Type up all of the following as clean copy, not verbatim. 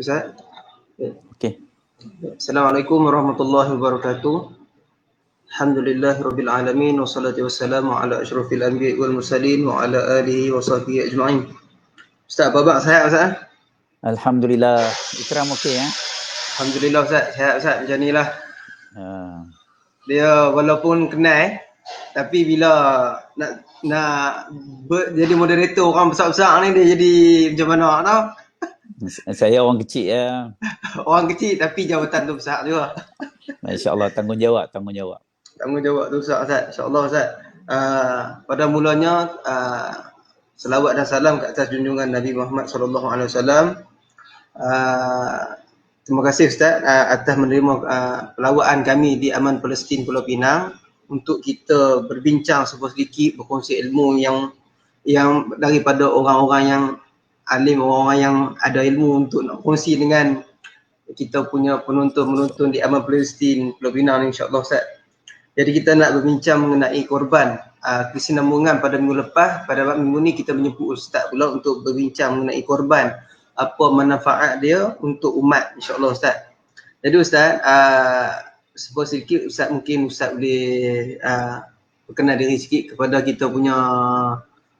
Ustaz. Okey. Assalamualaikum warahmatullahi wabarakatuh. Alhamdulillahirabbil alamin wassalatu wassalamu ala asyrafil anbiya'i wal mursalin wa ala alihi wa sahbihi ajma'in. Ustaz, apa khabar? Sihat Ustaz? Alhamdulillah. Ikram okey ya? Alhamdulillah Ustaz, sihat Ustaz. Macam nilah. Dia walaupun kenal tapi bila nak jadi moderator orang besar-besar ni dia jadi macam mana tau? Saya orang kecil ya. Orang kecil tapi jawatan tu besar juga. InsyaAllah tanggungjawab. Tanggungjawab tu besar Ustaz. InsyaAllah Ustaz. Pada mulanya selawat dan salam ke atas junjungan Nabi Muhammad sallallahu alaihi wasallam. Terima kasih Ustaz atas menerima pelawaan kami di Aman Palestin Pulau Pinang untuk kita berbincang sedikit, berkongsi ilmu yang daripada orang-orang yang alim, orang-orang yang ada ilmu untuk nak kongsi dengan kita punya penonton-penonton di Aman Palestin Pulau Pinang insya-Allah Ustaz. Jadi kita nak berbincang mengenai korban kesinambungan pada minggu lepas. Pada minggu ni kita menyebut Ustaz pula untuk berbincang mengenai korban, apa manfaat dia untuk umat insya-Allah Ustaz. Jadi Ustaz, sedikit Ustaz mungkin Ustaz boleh perkenal diri sikit kepada kita punya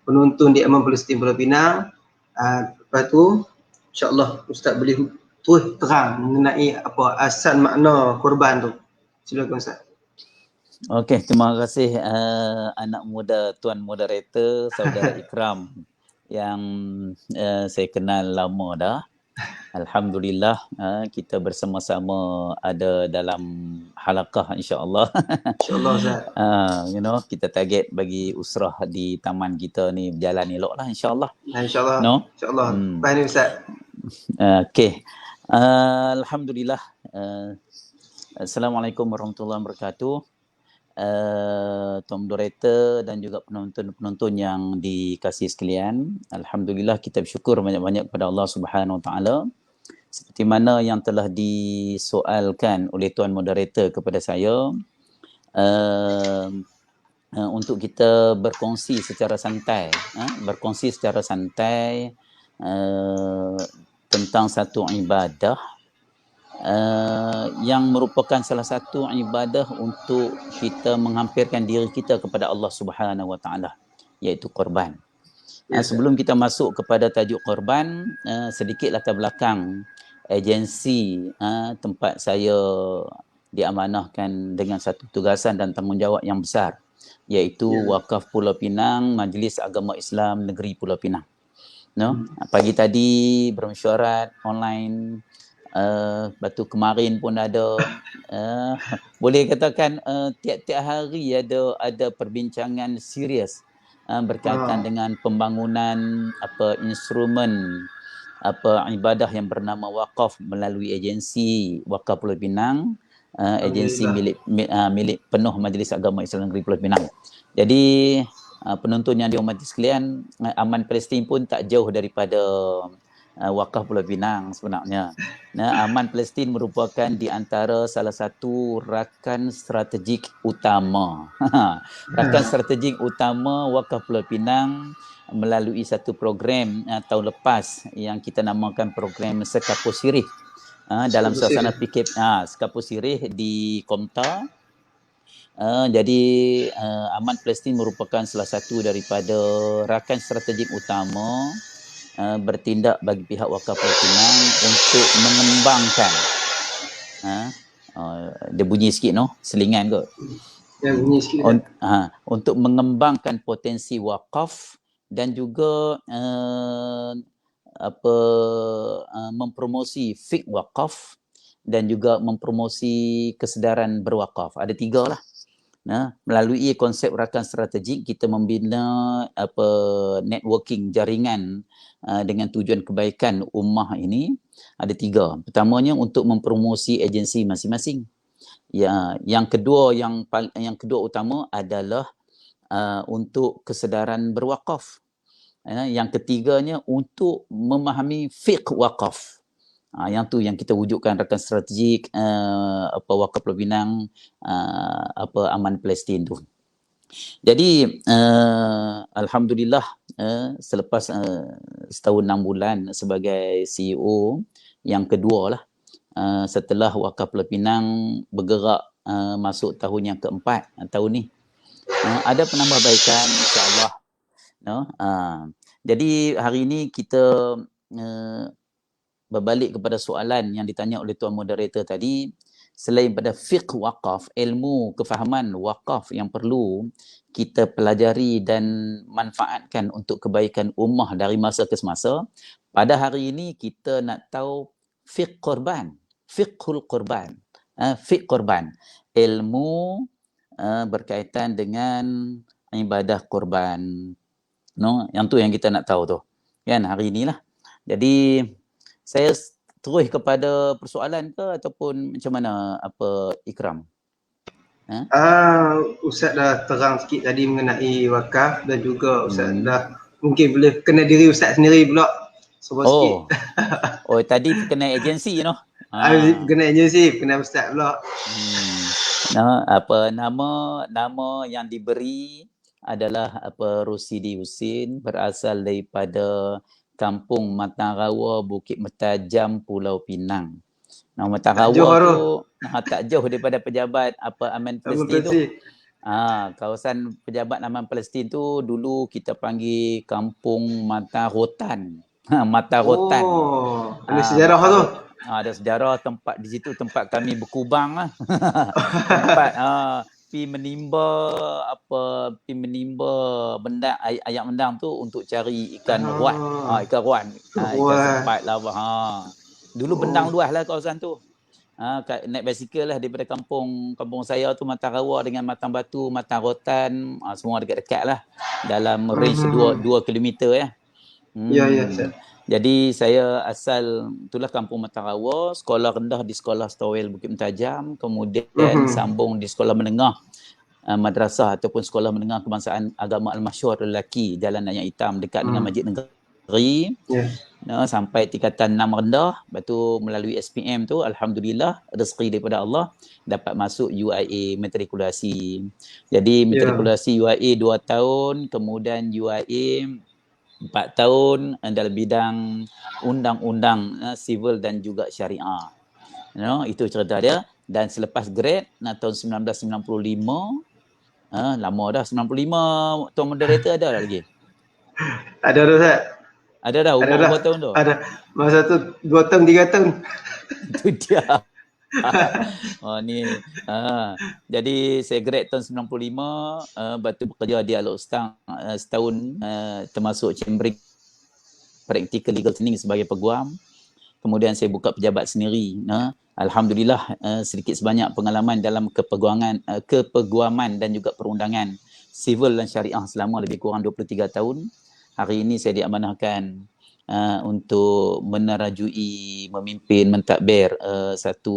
penonton di Aman Palestin Pulau Pinang. Lepas tu insya-Allah Ustaz boleh terus terang mengenai apa asal makna korban tu. Silakan Ustaz. Okey, terima kasih anak muda tuan moderator saudara Ikram yang saya kenal lama dah. Alhamdulillah kita bersama-sama ada dalam halaqah insya-Allah. InsyaAllah Ustaz. Kita target bagi usrah di taman kita ni berjalan elok lah insya-Allah. InsyaAllah. No? InsyaAllah. Baik ni Ustaz. Okey. Alhamdulillah. Assalamualaikum warahmatullahi wabarakatuh. Tuan moderator dan juga penonton-penonton yang dikasihi sekalian. Alhamdulillah kita bersyukur banyak-banyak kepada Allah Subhanahu Wa Taala. Seperti mana yang telah disoalkan oleh tuan moderator kepada saya, untuk kita berkongsi secara santai, tentang satu ibadah yang merupakan salah satu ibadah untuk kita menghampirkan diri kita kepada Allah Subhanahu Wa Taala, iaitu korban. Sebelum kita masuk kepada tajuk korban, sedikit latar belakang agensi tempat saya diamanahkan dengan satu tugasan dan tanggungjawab yang besar, iaitu Wakaf Pulau Pinang, Majlis Agama Islam Negeri Pulau Pinang. Pagi tadi bermesyuarat online. Batu kemarin pun ada, boleh katakan tiap-tiap hari ada perbincangan serius berkaitan dengan pembangunan instrumen ibadah yang bernama wakaf melalui agensi Wakaf Pulau Pinang, agensi milik penuh Majlis Agama Islam Negeri Pulau Pinang. Jadi penonton yang dihormati sekalian, Aman Palestin pun tak jauh daripada Wakaf Pulau Pinang sebenarnya. Aman Palestin merupakan di antara salah satu rakan strategik utama. Rakan strategik utama Wakaf Pulau Pinang melalui satu program tahun lepas yang kita namakan program Sekapur Sirih. Dalam suasana PKP Sekapur Sirih di Komta. Jadi Aman Palestin merupakan salah satu daripada rakan strategik utama bertindak bagi pihak Wakaf Pulau Pinang untuk mengembangkan dia bunyi sikit selingan kot. Ya, bunyi sikit. Untuk mengembangkan potensi wakaf dan juga mempromosi fiqh wakaf dan juga mempromosi kesedaran berwakaf. Ada 3 lah. Melalui konsep rakan strategik kita membina networking jaringan dengan tujuan kebaikan ummah ini. Ada 3. Pertamanya untuk mempromosi agensi masing-masing. Yang kedua utama adalah untuk kesedaran berwakaf. Yang ketiganya untuk memahami fiqh wakaf. Yang tu yang kita wujudkan rakan strategik Wakaf Pulau Pinang Aman Palestin tu. Jadi Alhamdulillah selepas setahun 6 bulan sebagai CEO, yang kedua lah setelah Wakaf Pulau Pinang bergerak masuk tahun yang keempat tahun ni. Ada penambahbaikan insya-Allah. Jadi hari ini kita berbalik kepada soalan yang ditanya oleh tuan moderator tadi. Selain pada fiqh wakaf, ilmu kefahaman wakaf yang perlu kita pelajari dan manfaatkan untuk kebaikan ummah dari masa ke semasa, pada hari ini kita nak tahu fiqh korban, fiqhul korban, fiqh korban, ilmu berkaitan dengan ibadah korban. Yang tu yang kita nak tahu tu. Kan hari inilah. Jadi saya terus kepada persoalan ke ataupun macam mana apa Ikram? Ustaz dah terang sikit tadi mengenai wakaf dan juga Ustaz dah mungkin boleh kena diri Ustaz sendiri pula. Sikit. Tadi kena agensi kena agensi, kena Ustaz pula. Nama yang diberi adalah Rusidi Husin, berasal daripada Kampung Matarawa, Bukit Mertajam, Pulau Pinang. Matarawa tu tak jauh daripada pejabat Aman Palestin tu. Kawasan pejabat Aman Palestin tu dulu kita panggil Kampung Matarotan. Matarotan. Ada sejarah tu. Ada sejarah tempat di situ, tempat kami berkubang lah. Tempat pi menimba benda ayam mendang tu untuk cari ikan ruan. Ikan ruan. Ikan sempat lava. Dulu bendang luas lah kawasan tu. Naik basikal lah daripada kampung saya tu, Matarawa dengan Matang Batu, Matarotan, semua dekat-dekat lah. Dalam range 2 kilometer ya. Ya. Jadi saya asal itulah Kampung Matarawa, sekolah rendah di Sekolah Stowell Bukit Mertajam, kemudian sambung di sekolah menengah madrasah ataupun sekolah menengah kebangsaan agama Al-Masyhur lelaki Jalan Nanyang Hitam dekat dengan Masjid Negeri. Sampai tingkatan 6 rendah, lepas tu melalui SPM tu alhamdulillah rezeki daripada Allah dapat masuk UIA matrikulasi. Jadi matrikulasi UIA 2 tahun, kemudian UIA 4 tahun dalam bidang undang-undang sivil dan juga syariah. Itu cerita dia. Dan selepas grad tahun 1995, lama dah 95, tuan moderator ada lagi? Ada Ustaz. Ada dah, umur berapa tahun tu? Ada. Masa tu 2 tahun 3 tahun. Itu dia. Jadi saya grad tahun 95, lepas tu bekerja di Al-Ustang setahun, termasuk chambering practical legal training sebagai peguam. Kemudian saya buka pejabat sendiri. Alhamdulillah sedikit sebanyak pengalaman dalam kepeguaman dan juga perundangan sivil dan syariah selama lebih kurang 23 tahun. Hari ini saya diamanahkan untuk menerajui, memimpin, mentadbir satu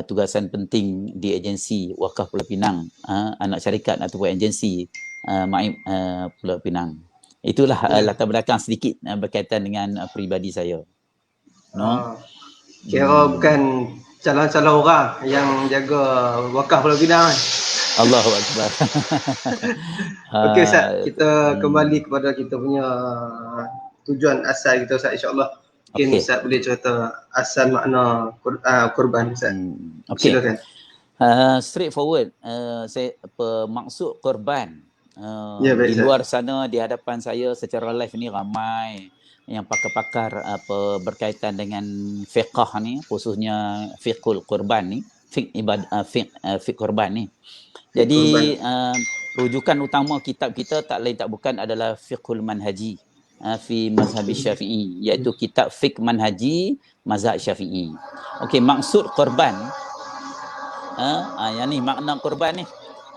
tugasan penting di agensi Wakaf Pulau Pinang, anak syarikat ataupun agensi Maib Pulau Pinang. Itulah latar belakang sedikit berkaitan dengan peribadi saya. Kira bukan calon-calon orang yang jaga Wakaf Pulau Pinang. Allahu Akbar. Okey Ustaz, kita kembali kepada kita punya tujuan asal kita Ustaz, insya-Allah. Mungkin Ustaz boleh cerita asal makna korban Ustaz. Silakan. Straightforward. Maksud korban baik, di luar sana, di hadapan saya secara live ni ramai yang pakar-pakar berkaitan dengan fiqh ni, khususnya fiqhul korban ni, fiqh korban ni. Jadi rujukan utama kitab kita tak lain tak bukan adalah Fiqhul Manhaji fi Mazhab Syafi'i, iaitu kitab Fiqh Manhaji Mazhab Syafi'i. Okey, maksud korban, yang ni makna korban ni,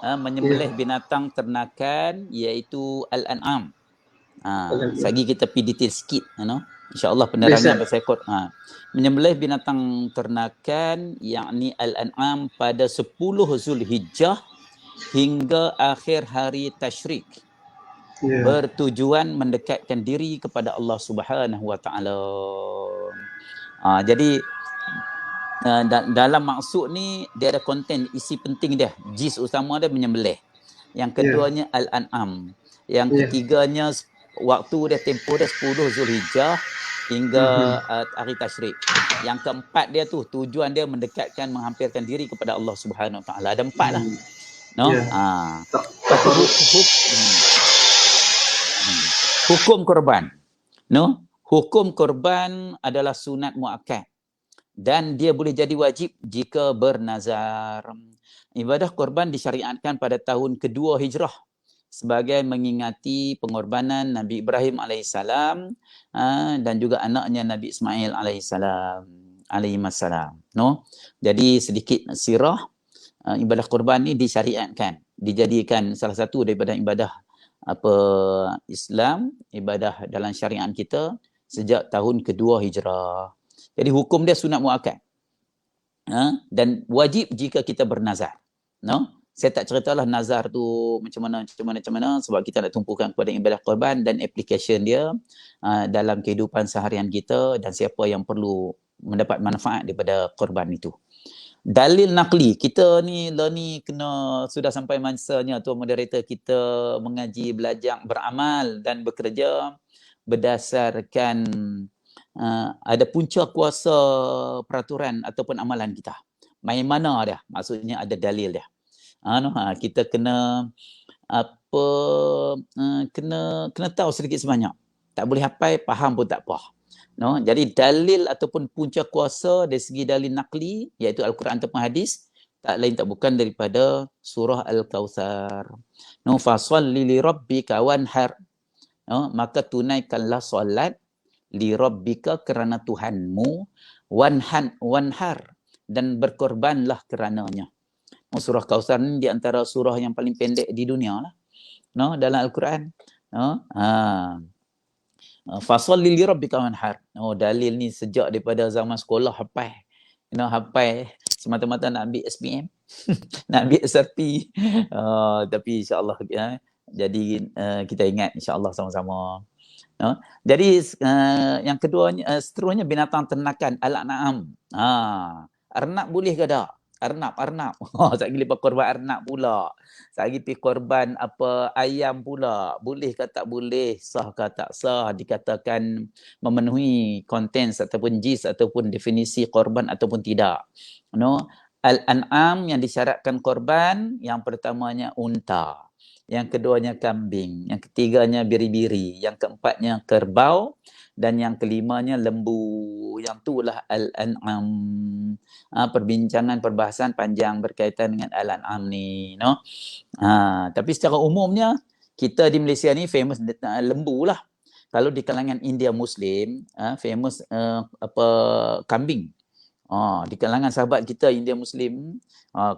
menyembelih binatang ternakan iaitu al-an'am. Lagi kita pergi detail sikit, insya-Allah penerangan pasal menyembelih binatang ternakan yakni al-an'am pada 10 Zulhijjah hingga akhir hari tasyrik, bertujuan mendekatkan diri kepada Allah Subhanahu Wa Taala. Jadi dalam maksud ni dia ada konten, isi penting dia, jis utama dia menyembelih. Yang keduanya al-an'am. Yang ketiganya waktu dia, tempoh dia 10 Zulhijjah hingga hari tasyrik. Yang keempat dia tu tujuan dia mendekatkan, menghampirkan diri kepada Allah Subhanahu Wa Taala. Ada 4 lah. No? Hukum korban. No? Hukum korban adalah sunat muakkad dan dia boleh jadi wajib jika bernazar. Ibadah korban disyariatkan pada tahun kedua Hijrah sebagai mengingati pengorbanan Nabi Ibrahim alaihissalam dan juga anaknya Nabi Ismail alaihissalam. No? Jadi sedikit sirah, ibadah korban ni disyariatkan, dijadikan salah satu daripada ibadah Islam, ibadah dalam syariat kita sejak tahun kedua Hijrah. Jadi hukum dia sunat muakkad. Dan wajib jika kita bernazar. No? Saya tak ceritalah nazar tu macam mana sebab kita nak tumpukan kepada ibadah korban dan application dia dalam kehidupan seharian kita dan siapa yang perlu mendapat manfaat daripada korban itu. Dalil naqli, kita ni kena sudah sampai masanya tu moderator kita mengaji, belajar, beramal dan bekerja berdasarkan ada punca kuasa peraturan ataupun amalan kita. Main mana dia? Maksudnya ada dalil dia. Kita kena kena tahu sedikit sebanyak. Tak boleh hafal, faham pun tak apa. No, jadi dalil ataupun punca kuasa dari segi dalil naqli iaitu Al-Quran ataupun hadis tak lain tak bukan daripada surah Al-Kautsar. No, fasalli li rabbika wanhar. No, maka tunaikanlah solat li rabbika kerana Tuhanmu, wanhar dan berkorbanlah kerananya. Surah Kautsar ni di antara surah yang paling pendek di dunia lah. No, dalam Al-Quran. No, fasalli li rabbika wanhar. Oh, dalil ni sejak daripada zaman sekolah hafal. Hafal semata-mata nak ambil SPM, nak ambil SRP. Tapi insya-Allah jadi kita ingat insya-Allah sama-sama. Jadi yang keduanya seterusnya binatang ternakan al-an'am. Arnab boleh ke tak? Arnab. Satgi lepas korban arnab pula. Satgi pergi korban ayam pula. Boleh ke tak boleh? Sah ke tak sah? Dikatakan memenuhi kontens ataupun jins ataupun definisi korban ataupun tidak. No? Al-an'am yang disyaratkan korban, yang pertamanya unta. Yang keduanya kambing. Yang ketiganya biri-biri. Yang keempatnya kerbau. Dan yang kelimanya lembu. Yang itulah al-an'am. Perbincangan, perbahasan panjang berkaitan dengan al-an'am ni. No? Tapi secara umumnya, kita di Malaysia ni famous lembu lah. Kalau di kalangan India Muslim, famous kambing. Di kalangan sahabat kita India Muslim,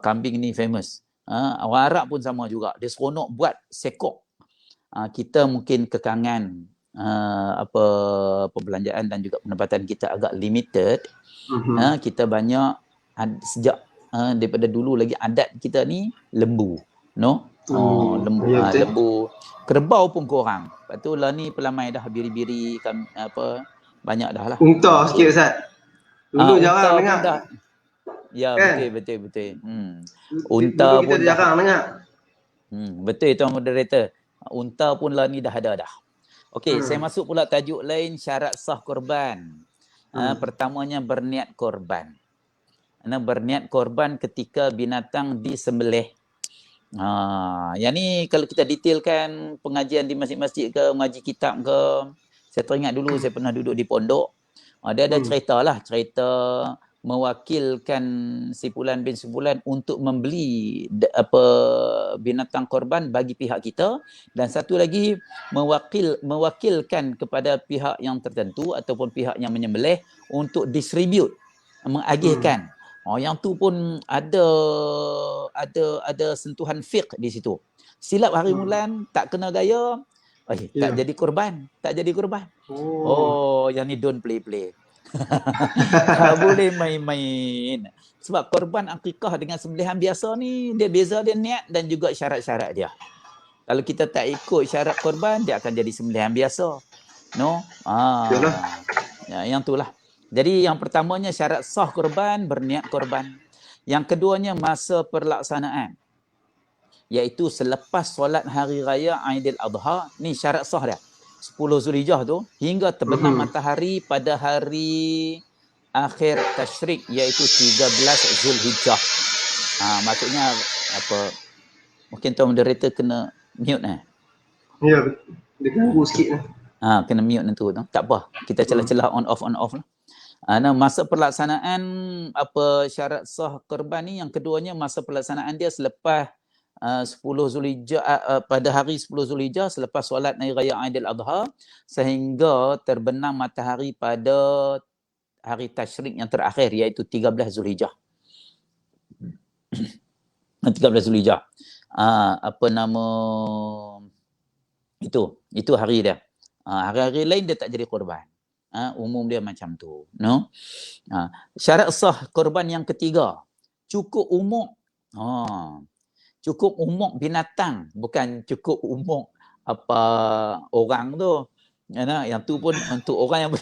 kambing ni famous. Orang Arab pun sama juga. Dia seronok buat sekok. Kita mungkin kekangan perbelanjaan dan juga pendapatan kita agak limited. Kita banyak sejak daripada dulu lagi adat kita ni lembu. No? Lembu. Lembu. Kerbau pun kurang. Lepas tu lah ni pelamai dah biri-biri banyak dah lah. Unta sikit Ustaz. Dulu jarang dengar. Dah. Ya, kan? Betul. Unta pun kita jarang dengar. Betul tuan moderator. Unta pun lah ni dah ada dah. Okey, saya masuk pula tajuk lain, syarat sah korban. Pertamanya berniat korban. Berniat korban ketika binatang disembelih. Yang ni kalau kita detailkan pengajian di masjid-masjid ke, mengaji kitab ke, saya teringat dulu saya pernah duduk di pondok. Dia ada cerita mewakilkan si Fulan bin Fulan untuk membeli binatang korban bagi pihak kita, dan satu lagi mewakilkan kepada pihak yang tertentu ataupun pihak yang menyembelih untuk distribute, mengagihkan. Yang tu pun ada sentuhan fiqh di situ. Silap hari bulan tak kena gaya, tak jadi korban. Yang ni don't play. Tak boleh main-main. Sebab korban akikah dengan sembelihan biasa ni, dia beza dia niat dan juga syarat-syarat dia. Kalau kita tak ikut syarat korban, dia akan jadi sembelihan biasa. No? Yang itulah. Jadi yang pertamanya syarat sah korban, berniat korban. Yang keduanya masa perlaksanaan, iaitu selepas solat hari raya Aidil Adha. Ni syarat sah dia. 10 Zulhijjah tu hingga terbenam matahari pada hari akhir tasyrik iaitu 13 Zulhijjah. Maksudnya apa, mungkin tuan moderator kena mute Ya, dia ganggu sikit lah. Kena mute tu. Tak apa, kita celah-celah on off lah. Nah, masa pelaksanaan apa syarat sah korban ni, yang keduanya masa pelaksanaan dia selepas 10 Zulhijjah, pada hari 10 Zulhijjah selepas solat Hari Raya Aidil Adha sehingga terbenam matahari pada hari tasyrik yang terakhir iaitu 13 Zulhijjah. 13 Zulhijjah. Apa nama itu hari dia. Hari-hari lain dia tak jadi korban. Umum dia macam tu, no? Syarat sah korban yang ketiga, cukup umur. Cukup umur binatang, bukan cukup umur apa orang tu. Yang tu pun untuk orang yang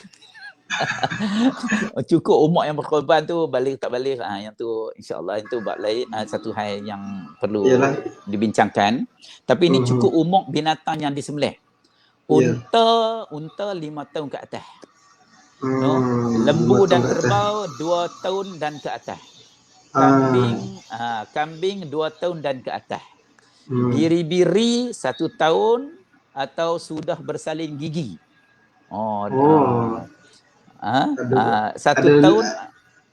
cukup umur yang berkorban tu balik tak balik, yang tu insya-Allah itu bab lain, satu hal yang perlu dibincangkan. Tapi ini cukup umur binatang yang disembelih. Unta 5 tahun ke atas. No? Lembu dan kerbau 2 tahun dan ke atas. Kambing 2 tahun dan ke atas. Biri-biri 1 tahun atau sudah bersalin gigi. 1 tahun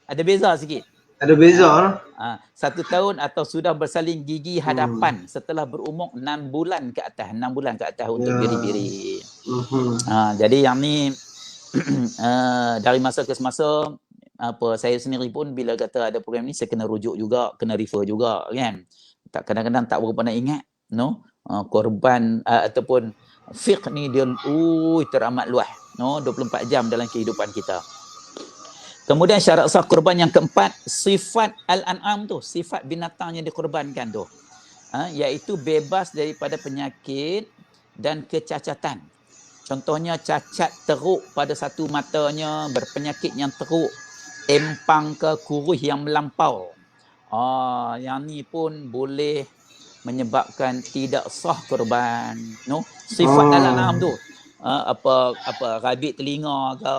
ada beza sikit. Ada beza. 1 tahun atau sudah bersalin gigi hadapan setelah berumur 6 bulan ke atas. 6 bulan ke atas untuk biri-biri. Jadi yang ni dari masa ke semasa, saya sendiri pun bila kata ada program ni saya kena rujuk juga, kena refer juga kan. Kadang-kadang tak berapa nak ingat, no? Korban ataupun fiqh ni dia teramat luas, no? 24 jam dalam kehidupan kita. Kemudian syarat sah korban yang keempat, sifat al-an'am tu, sifat binatang yang dikorbankan tu, iaitu bebas daripada penyakit dan kecacatan. Contohnya cacat teruk pada satu matanya, berpenyakit yang teruk, empang ke kurus yang melampau. Yang ni pun boleh menyebabkan tidak sah korban, no? Sifat al-an'am tu, apa rabit telinga ke,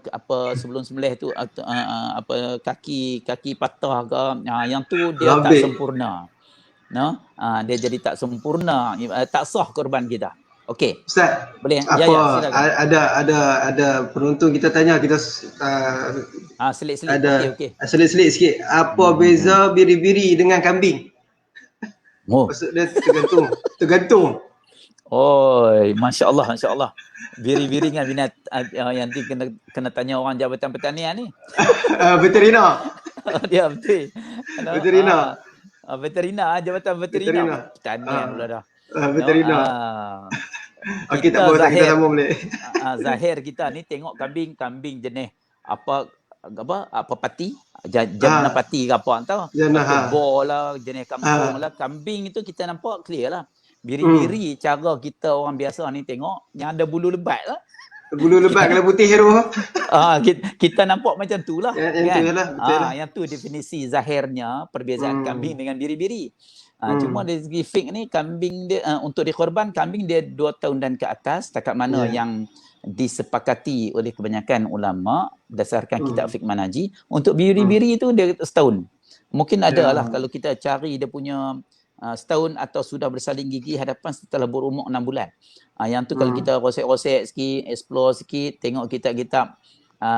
apa sebelum sembelih tu, apa kaki patah ke, yang tu dia tak sempurna, no? Dia jadi tak sempurna, tak sah korban kita. Okey. Ustaz, boleh. Silakan. Ada penonton kita tanya, kita selit-selit. Okey. Selit-selit sikit. Apa beza biri-biri dengan kambing? Maksud dia tergantung. Masya-Allah, masya-Allah. Biri-biri dengan binat yang nanti kena tanya orang Jabatan Pertanian ni. Veterina. Dia betul. Veterina. Veterina, Jabatan Veterina. Pertanian pula dah. Veterina. Kita sambung balik. Zahir kita ni tengok kambing jenis apa pati, jangan pati ke apa tahu. Bor lah, jenis kampung lah. Kambing itu kita nampak clear lah. Biri-biri cara kita orang biasa ni tengok yang ada bulu lebat lah. Bulu lebat kalau putih tu. Kita nampak macam tu lah. Yang tu definisi zahirnya perbezaan kambing dengan biri-biri. Cuma dari segi fiqh ni, kambing dia untuk dikorban, kambing dia 2 tahun dan ke atas, setakat mana yang disepakati oleh kebanyakan ulama berdasarkan kitab fiqh manaji. Untuk biri-biri itu dia setahun. Mungkin ada lah kalau kita cari dia punya setahun atau sudah bersalin gigi hadapan setelah berumur 6 bulan. Yang tu kalau kita rosek-rosek sikit, explore sikit, tengok kitab-kitab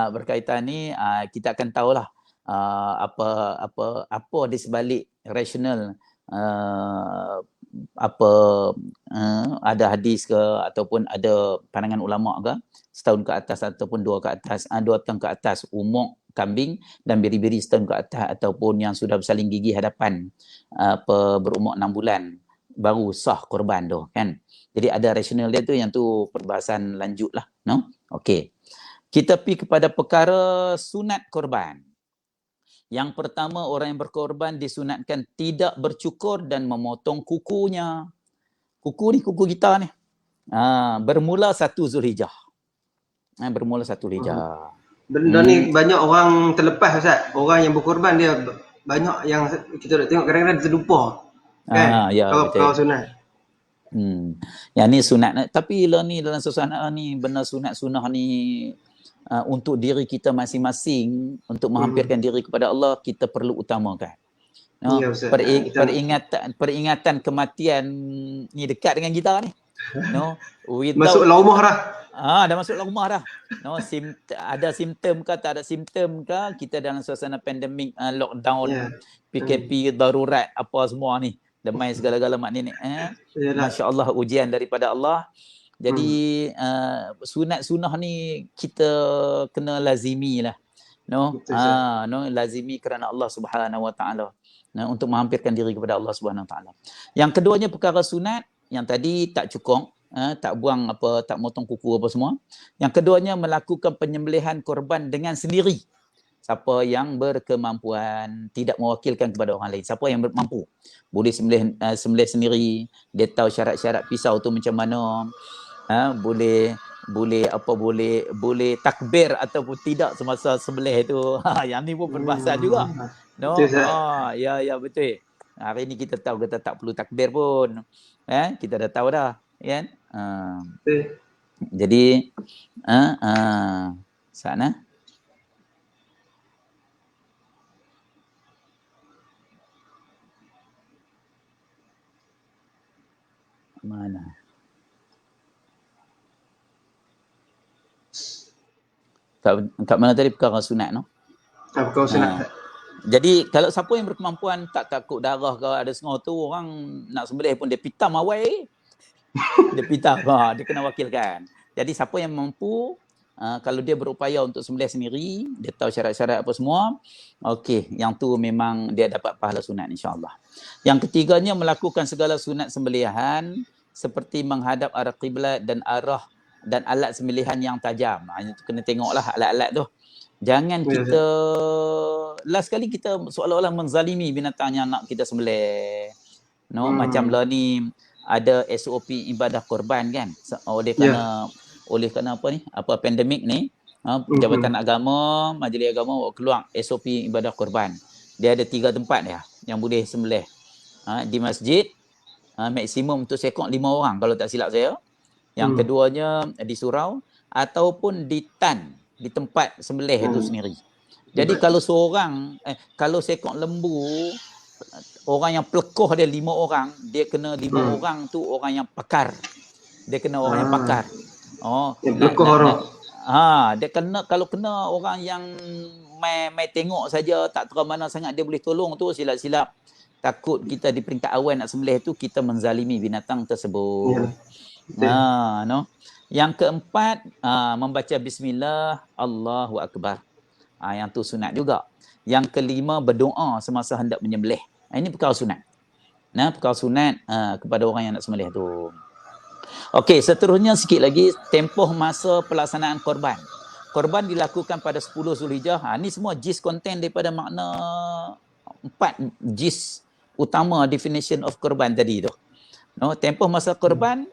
berkaitan ni, kita akan tahulah apa di sebalik rasional, ada hadis ke ataupun ada pandangan ulama ke, setahun ke atas ataupun 2 tahun ke atas umur kambing, dan biri-biri setahun ke atas ataupun yang sudah bersalin gigi hadapan berumur 6 bulan baru sah korban tu kan. Jadi ada rasional dia tu, yang tu perbahasan lanjut lah, no? Okey. Kita pergi kepada perkara sunat korban. Yang pertama, orang yang berkorban disunatkan tidak bercukur dan memotong kukunya. Kuku ni, kuku kita ni. Bermula 1 Zulhijjah. Bermula 1 Zulhijjah. Benda ni banyak orang terlepas, Ustaz. Orang yang berkorban dia banyak yang kita tengok kadang-kadang terlupa. Kan? Ya, kalau sunat. Yang ni sunat, tapi lah ni dalam suasana ni benda sunat-sunah ni untuk diri kita masing-masing, untuk menghampirkan diri kepada Allah, kita perlu utamakan. No? Ya Ustaz. Peringatan kematian ni dekat dengan kita ni. No, masuk rumah dah. Dah masuk rumah dah. No, ada simptom ke tak ada simptom ke, kita dalam suasana pandemik, lockdown, PKP darurat apa semua ni, demai segala-gala maknanya masya-Allah ujian daripada Allah. Jadi sunat-sunah ni kita kena lazimi lah. No, lazimi kerana Allah Subhanahu Wa Taala. Untuk menghampirkan diri kepada Allah Subhanahu Wa Taala. Yang keduanya perkara sunat yang tadi tak cukong, tak buang apa, tak motong kuku apa semua. Yang keduanya melakukan penyembelihan korban dengan sendiri. Siapa yang berkemampuan, tidak mewakilkan kepada orang lain. Siapa yang mampu boleh sembelih sendiri, dia tahu syarat-syarat pisau tu macam mana. Boleh takbir ataupun tidak semasa sembelih tu. Yang ni pun perbahasan juga. No? Ya betul. Hari ni kita tahu kita tak perlu takbir pun. Kita dah tahu dah, kan? Jadi sana mana? Kat mana tadi perkara sunat no? Perkara sunat. Jadi kalau siapa yang berkemampuan, tak takut darah ke ada sengau tu, orang nak sembelih pun dia pitam awal. Dia pitam, dia kena wakilkan. Jadi siapa yang mampu, kalau dia berupaya untuk sembelih sendiri, dia tahu syarat-syarat apa semua, okey, yang tu memang dia dapat pahala sunat insya-Allah. Yang ketiganya melakukan segala sunat sembelihan seperti menghadap arah kiblat dan arah dan alat sembelihan yang tajam. Itu kena tengoklah alat-alat tu. Jangan kita last kali kita seolah-olah menzalimi binatang yang nak kita sembelih. No, macam lah ni ada SOP ibadah korban kan. Oleh kerana apa ni? Apa pandemik ni, Jabatan Agama, Majlis Agama keluar SOP ibadah korban. Dia ada 3 tempat dia yang boleh sembelih. Di masjid maksimum untuk sekok 5 orang kalau tak silap saya. Yang keduanya di surau ataupun di di tempat sembelih itu sendiri. Jadi kalau seorang kalau seekor lembu, orang yang pelekoh dia 5 orang, dia kena 5 orang tu orang yang pakar. Dia kena orang yang pakar. Dia kena, kalau kena orang yang mai tengok saja tak tahu mana sangat dia boleh tolong tu, silap-silap takut kita di peringkat awal nak sembelih tu kita menzalimi binatang tersebut. No. Yang keempat, membaca bismillah, Allahu Akbar. Yang tu sunat juga. Yang kelima, berdoa semasa hendak menyembelih. Ini perkara sunat. Perkara sunat kepada orang yang nak sembelih tu. Okey, seterusnya sikit lagi, tempoh masa pelaksanaan korban. Korban dilakukan pada 10 Zulhijjah. Ini semua jis konten daripada makna 4 jis utama definition of korban tadi tu. No, tempoh masa korban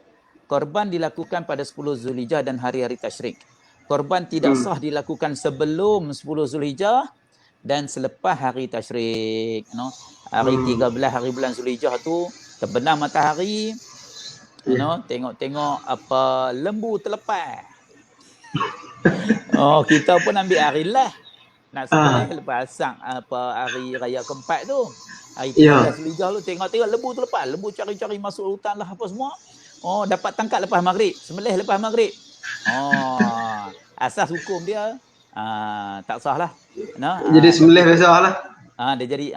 dilakukan pada 10 Zulhijjah dan hari-hari tasyrik. Korban tidak sah dilakukan sebelum 10 Zulhijjah dan selepas hari tasyrik. No? Hari 13 hari bulan Zulhijjah tu terbenam matahari. Tengok-tengok apa lembu terlepas. Kita pun ambil hari lah. Nak sembelih lepas asang hari raya keempat tu. Hari 13 Zulhijjah tu tengok-tengok lembu terlepas. Lembu cari-cari masuk hutan lah apa semua. Dapat tangkap lepas maghrib, sembelih lepas maghrib. Asas hukum dia tak sah lah. Jadi sembelih dah sah lah. Dia jadi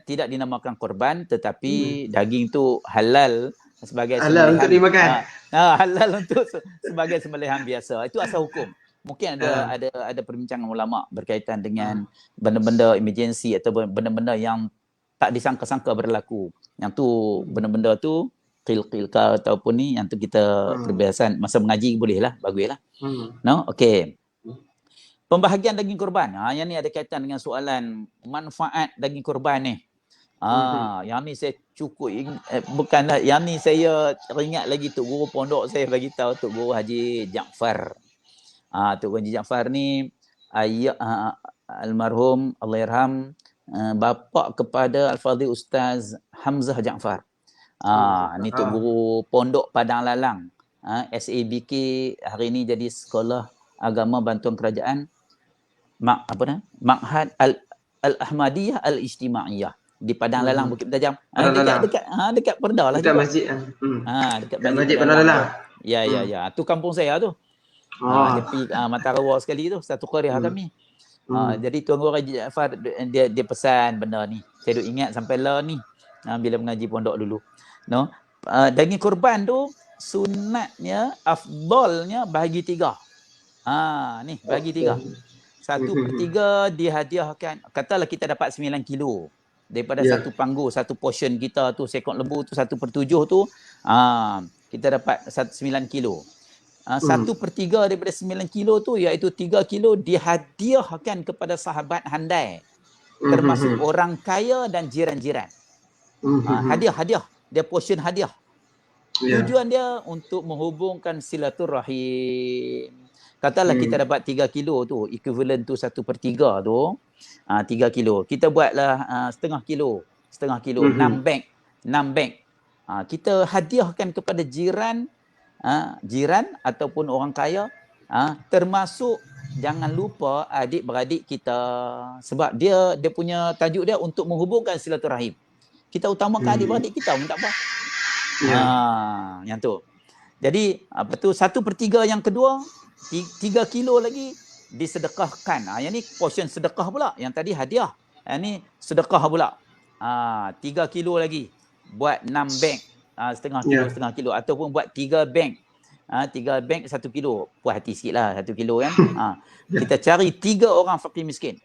tidak dinamakan korban, tetapi daging tu halal sebagai halal untuk dimakan. Halal untuk sebagai sembelihan biasa. Itu asal hukum. Mungkin ada perbincangan ulama berkaitan dengan benda-benda emergency atau benda-benda yang tak disangka-sangka berlaku. Yang tu benda-benda tu qil-qil ataupun ni yang tu kita perbiasaan masa mengaji boleh lah, baguslah. No, okey. Pembahagian daging korban. Yang ni ada kaitan dengan soalan manfaat daging korban ni. Yang ni saya cukup bukanlah, yang ni saya ingat lagi Tok Guru pondok saya bagi tahu, Tok Guru Haji Jaafar. Tok Guru Haji Jaafar ni almarhum Allahyarham bapa kepada Al-Fadhil Ustaz Hamzah Jaafar. Ni Tok Guru Pondok Padang Lalang. SABK hari ni jadi Sekolah Agama Bantuan Kerajaan Ma'had Al-Ahmadiyah Al-Ijtimaiyah di Padang Lalang Bukit Tajam. Dekat Perda lah dekat juga. masjid. Dekat masjid Padang Lalang. Ya. Tu kampung saya tu. Dia pergi Matarawa sekali tu, satu qaryah kami. Jadi Tuan Guru Haji Jaafar dia pesan benda ni. Saya duk ingat sampai lah ni. Bila mengaji pondok dulu. No. Daging korban tu sunatnya, afdalnya bahagi 3. Ni bahagi 3. 1/3 dihadiahkan. Katalah kita dapat 9 kilo. Daripada satu panggu, satu portion kita tu, sekok lembu tu 1/7 tu, kita dapat 9 kilo. 1/3 daripada 9 kilo tu, iaitu 3 kilo dihadiahkan kepada sahabat handai. Termasuk orang kaya dan jiran-jiran. Hadiah. Dia portion hadiah. Tujuan dia untuk menghubungkan silaturahim. Katalah kita dapat 3 kilo tu, equivalent tu 1/3 tu, 3 kilo. Kita buatlah setengah kilo, 6 beg. Kita hadiahkan kepada jiran ataupun orang kaya, termasuk jangan lupa adik-beradik kita, sebab dia punya tajuk dia untuk menghubungkan silaturahim. Kita utamakan adik-beradik kita pun tak apa. Yang tu. Jadi apa tu 1/3 yang kedua, 3 kilo lagi disedekahkan. Yang ni portion sedekah pula. Yang tadi hadiah. Yang ni sedekah pula. 3 kilo lagi. Buat 6 beg. Setengah kilo. Ataupun buat 3 beg. 3 beg 1 kilo. Puas hati sikit lah 1 kilo kan. Kita cari 3 orang fakir miskin.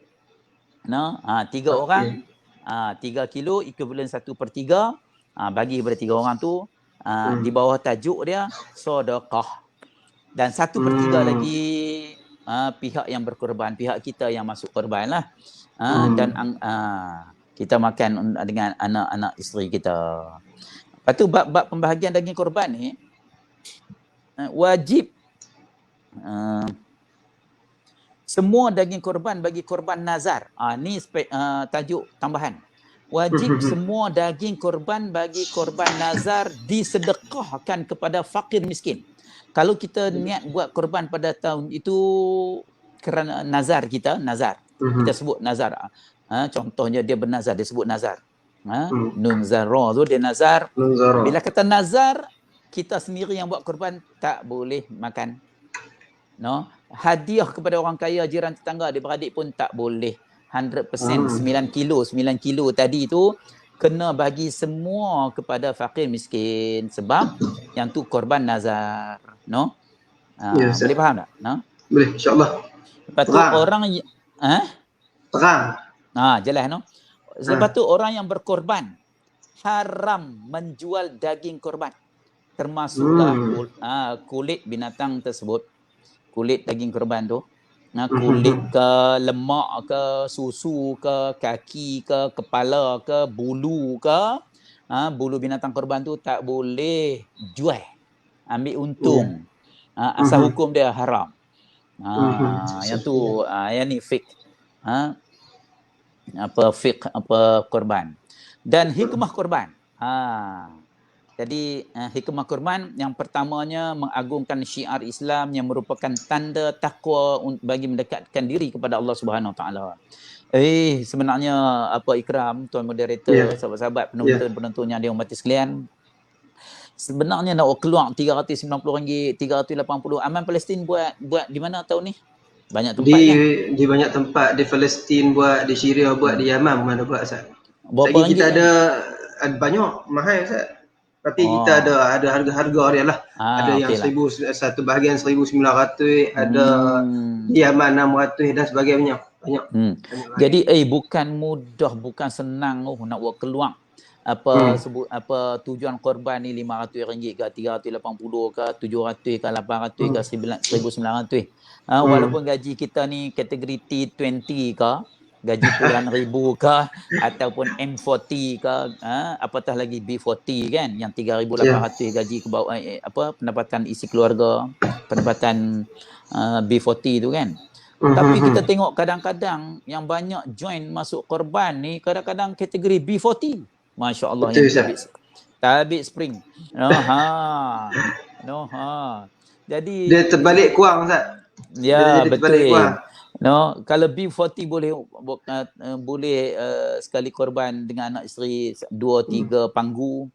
3 orang. 3 kilo equivalent 1/3. Bagi kepada 3 orang tu. Di bawah tajuk dia sedekah. Dan 1/3 lagi pihak yang berkorban, pihak kita yang masuk korban lah. Dan kita makan dengan anak-anak isteri kita. Lepas tu bab pembahagian daging korban ni wajib semua daging korban bagi korban nazar. Ni tajuk tambahan. Wajib semua daging korban bagi korban nazar disedekahkan kepada fakir miskin. Kalau kita niat buat korban pada tahun itu kerana nazar kita, kita sebut nazar. Contohnya dia bernazar, dia sebut nazar. Nun zara tu dia nazar. Bila kata nazar, kita sendiri yang buat korban tak boleh makan. Hadiah kepada orang kaya, jiran tetangga, adik-beradik pun tak boleh. 100% 9 kilo tadi tu kena bagi semua kepada fakir miskin, sebab yang tu korban nazar. Boleh faham tak? Boleh, insya-Allah. Lepas tu orang terang. Jelas Lepas tu orang yang berkorban haram menjual daging korban. Termasuklah kulit binatang tersebut. Kulit daging korban tu. Kulit ke, lemak ke, susu ke, kaki ke, kepala ke, bulu ke, bulu binatang korban tu tak boleh jual, ambil untung. Asal hukum dia haram. Yang tu, yang ni fiqh. Fiqh korban. Dan hikmah korban. Jadi hikmah korban yang pertamanya mengagungkan syiar Islam yang merupakan tanda takwa bagi mendekatkan diri kepada Allah Subhanahu Wa Taala. Sebenarnya Ikram, tuan moderator, sahabat-sahabat, penonton-penonton yang dihormati sekalian, sebenarnya nak keluar RM390, RM380. Aman Palestin buat di mana tahun ni? Banyak tempat di banyak tempat, di Palestin buat, di Syria buat, di Yaman mana buat Ustaz. Berapa kita ada banyak mahal Ustaz. Tapi kita ada harga-harga dia lah. Ada yang satu bahagian 1,900, ada Yaman 600 dan sebagainya. Banyak. Jadi bukan mudah, bukan senang nak buat keluar tujuan korban ni RM500 ke, RM380 ke, RM700 ke, RM800 ke, RM1,900. Walaupun gaji kita ni kategori T20 ke, gaji puluhan ribu ke, ataupun M40 ke, apatah lagi B40 kan, yang 3,800 gaji ke bawah, pendapatan isi keluarga, pendapatan B40 tu kan. Tapi kita tengok kadang-kadang yang banyak join masuk korban ni kadang-kadang kategori B40. Masya Allah, Tabik spring. Jadi Dia terbalik kurang Ustaz. Dia ya jadi terbalik betul. kurang. Kalau B40 boleh sekali korban dengan anak isteri 2-3 panggu.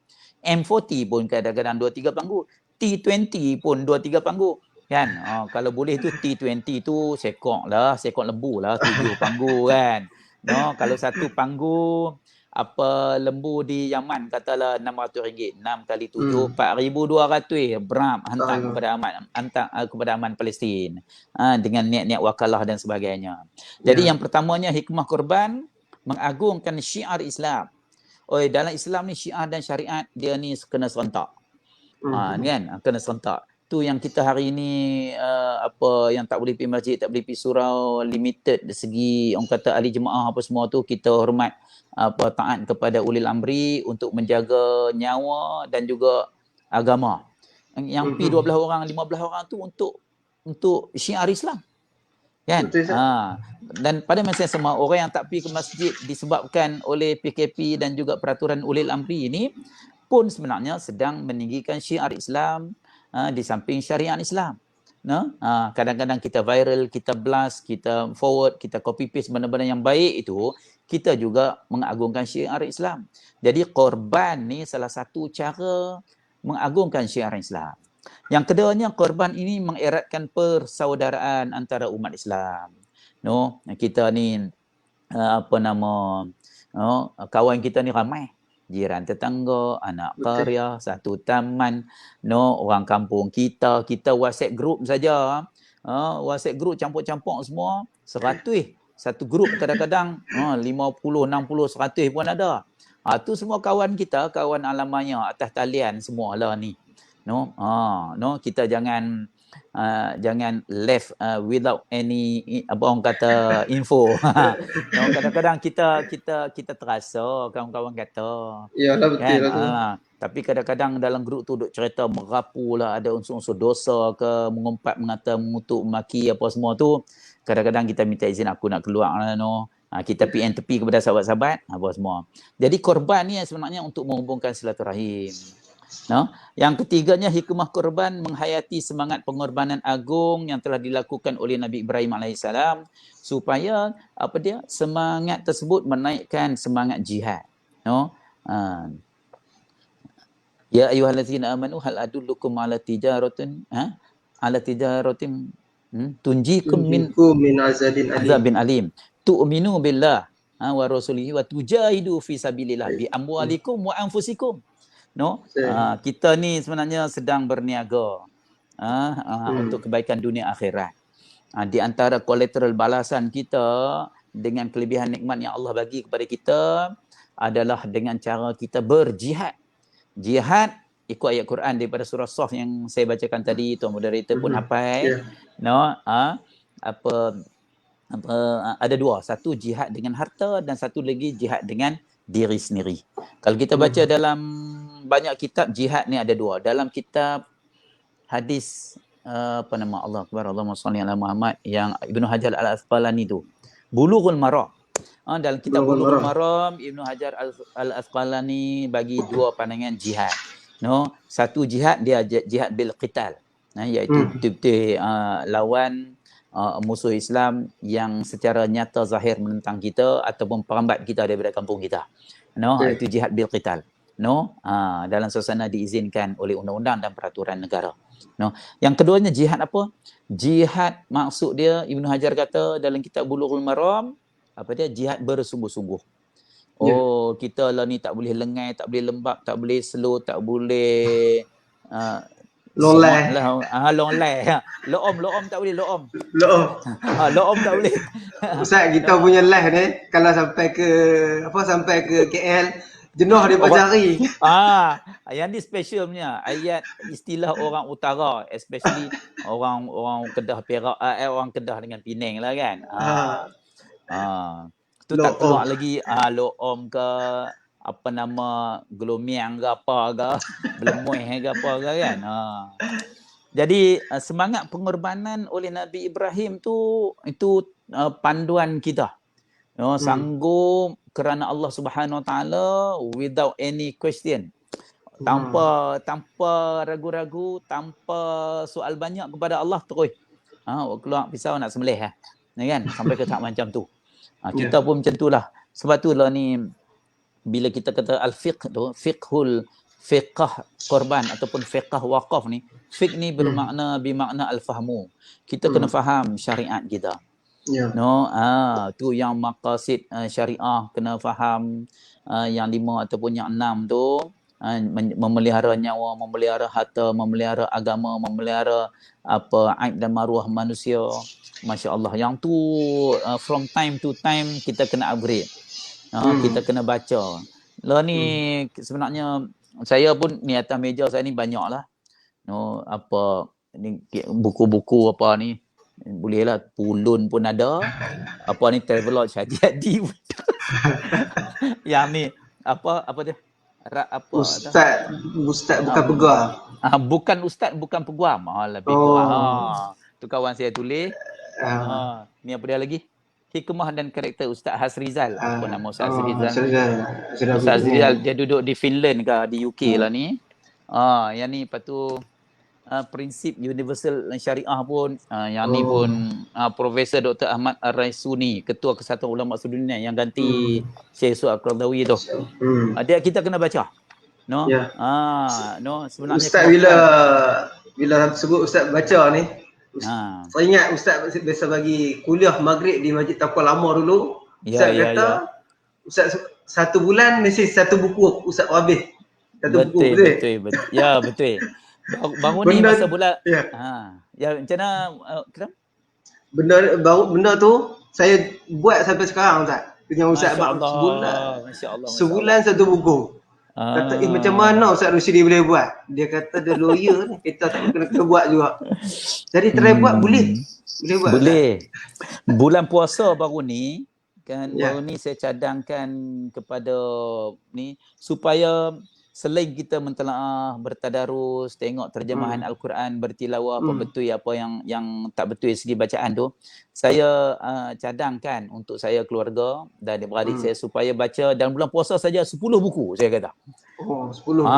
M40 pun kadang-kadang 2-3 panggu. T20 pun 2-3 panggu. Kan? Kalau boleh tu T20 tu sekok lembu lah 7 panggu kan. Kalau satu panggu lembu di Yaman katalah RM600, 6 kali 7 4,200 bram hantar kepada aman Palestin dengan niat-niat wakalah dan sebagainya. Jadi yang pertamanya hikmah korban mengagungkan syiar Islam. Dalam Islam ni syiar dan syariat dia ni kena serentak. Kan? Kena serentak. Tu yang kita hari ini yang tak boleh pergi masjid, tak boleh pergi surau, limited dari segi orang kata ahli jemaah apa semua tu, kita hormat taat kepada ulil amri untuk menjaga nyawa dan juga agama. Yang pi 12 orang, 15 orang tu untuk syiar Islam. Kan? Dan pada masa yang sama, orang yang tak pergi ke masjid disebabkan oleh PKP dan juga peraturan ulil amri ini pun sebenarnya sedang meninggikan syiar Islam di samping syariat Islam. Kadang-kadang kita viral, kita blast, kita forward, kita copy paste benda-benda yang baik itu, kita juga mengagungkan syiar Islam. Jadi korban ni salah satu cara mengagungkan syiar Islam. Yang keduanya, korban ini mengeratkan persaudaraan antara umat Islam. Kita ni kawan kita ni ramai, jiran tetangga, anak karya, satu taman, orang kampung kita WhatsApp group saja. WhatsApp group campur-campur semua 100. Satu grup kadang-kadang 50, 60, 100 pun ada. Tu semua kawan kita, kawan alamanya atas talian semualah ni. Kita jangan left without any orang kata info. Kadang-kadang kita terasa kawan-kawan kata. Iyalah betul kan? lah. Tapi kadang-kadang dalam grup tu duk cerita merapu lah, ada unsur-unsur dosa ke, mengumpat, mengata, mengutuk, maki apa semua tu. Kadang-kadang kita minta izin, aku nak keluar lah kita PN tepi kepada sahabat-sahabat apa semua. Jadi korban ni sebenarnya untuk menghubungkan silaturahim. Yang ketiganya, hikmah korban menghayati semangat pengorbanan agung yang telah dilakukan oleh Nabi Ibrahim AS supaya semangat tersebut menaikkan semangat jihad. Ya ayyuhallazina amanu hal adullukum ala tijaratin tunjikum min azabin alim tu'minu billah wa rasulihi wa tujahidu fi sabilillah bi amwalikum wa anfusikum. Kita ni sebenarnya sedang berniaga untuk kebaikan dunia akhirat. Di antara kolateral balasan kita dengan kelebihan nikmat yang Allah bagi kepada kita adalah dengan cara kita berjihad. Jihad ikut ayat Quran daripada surah Saf yang saya bacakan tadi, tuan moderator pun hafal. Ada dua, satu jihad dengan harta dan satu lagi jihad dengan diri sendiri. Kalau kita baca dalam banyak kitab, jihad ni ada dua. Dalam kitab hadis Allah Akbar, Allahumma salli ala Muhammad, yang Ibnu Hajar Al-Asqalani tu, Bulughul Maram. Dalam kitab Bulughul Maram, Ibnu Hajar Al-Asqalani bagi dua pandangan jihad. Satu jihad dia jihad bil qital, iaitu betul-betul lawan musuh Islam yang secara nyata zahir menentang kita ataupun perambat kita daripada kampung kita. Itu jihad bil qital. Dalam suasana diizinkan oleh undang-undang dan peraturan negara. Yang keduanya jihad apa? Jihad maksud dia, Ibnu Hajar kata dalam kitab Bulughul Maram, jihad bersungguh-sungguh. Kita lah ni tak boleh lengai, tak boleh lembab, tak boleh slow, tak boleh longlai. Loom tak boleh, loom. Loom tak boleh. Ustaz, kita punya live ni kalau sampai ke KL, jenuh dia berjari. Yang ni special punya ayat istilah orang utara, especially orang Kedah Perak, orang Kedah dengan Penang lah kan. Tu tak keluar lagi loom ke gelomiang ke apa ke, belemuih ke apa ke kan. Jadi semangat pengorbanan oleh Nabi Ibrahim tu itu panduan kita. Sanggup kerana Allah Subhanahu Wa Taala without any question. Tanpa ragu-ragu, tanpa soal banyak kepada Allah, terus keluar pisau nak sembelih kan, sampai ke tahap macam tu. Kita pun macam tu lah. Sebab tu lah ni, bila kita kata al-fiqh tu, fiqh korban ataupun fiqh waqaf ni, fiqh ni bermakna al-fahmu. Kita kena faham syariat kita. No, tu yang maqasid syariah kena faham, yang 5 ataupun yang 6 tu, memelihara nyawa, memelihara harta, memelihara agama, memelihara aib dan maruah manusia. Masya Allah, yang tu from time to time kita kena upgrade. Kita kena baca. Lah ni sebenarnya saya pun ni atas meja saya ni banyak lah. Apa ni, buku-buku apa ni, bolehlah pulun pun ada. Apa ni, Travelodge Haji pun. Yang ni apa dia? Ustaz bukan peguam. Bukan ustaz, bukan peguam. Lebih kurang. Tu kawan saya tulis. Ni apa dia lagi? Hikmah dan karakter Ustaz Hasrizal. Apa nama Ustaz Hasrizal? Ustaz Hasrizal, dia duduk di Finland ke di UK lah ni. Yang ni lepas tu prinsip universal syariah pun, yang ni pun Profesor Dr. Ahmad Ar-Raisuni, Ketua Kesatuan Ulama Sedunia yang ganti Syekh Yusuf Al-Qaradawi tu. Dia kita kena baca. Sebenarnya Ustaz bila sebut Ustaz baca ni, saya ingat Ustaz biasa bagi kuliah maghrib di Masjid Taqwa Lama dulu. Ustaz kata Ustaz satu bulan mesti satu buku Ustaz habis. Betul. Ya, betul. Baru ni masa bulan. Macam mana kenapa? Benda tu saya buat sampai sekarang Ustaz. Dengan Ustaz Abang sebulan satu buku. Kata macam mana Ustaz Rusidi boleh buat? Dia kata dia lawyer ni, kita tak kena buat juga. Jadi try buat boleh buat. Boleh. Bulan puasa baru ni kan, baru ni saya cadangkan kepada ni supaya selain kita mentelaah, bertadarus, tengok terjemahan Al-Quran, bertilawah apa betul apa yang tak betul dari segi bacaan tu, saya cadangkan untuk saya, keluarga dan adik-beradik saya supaya baca dalam bulan puasa saja 10 buku, saya kata. 10 buku.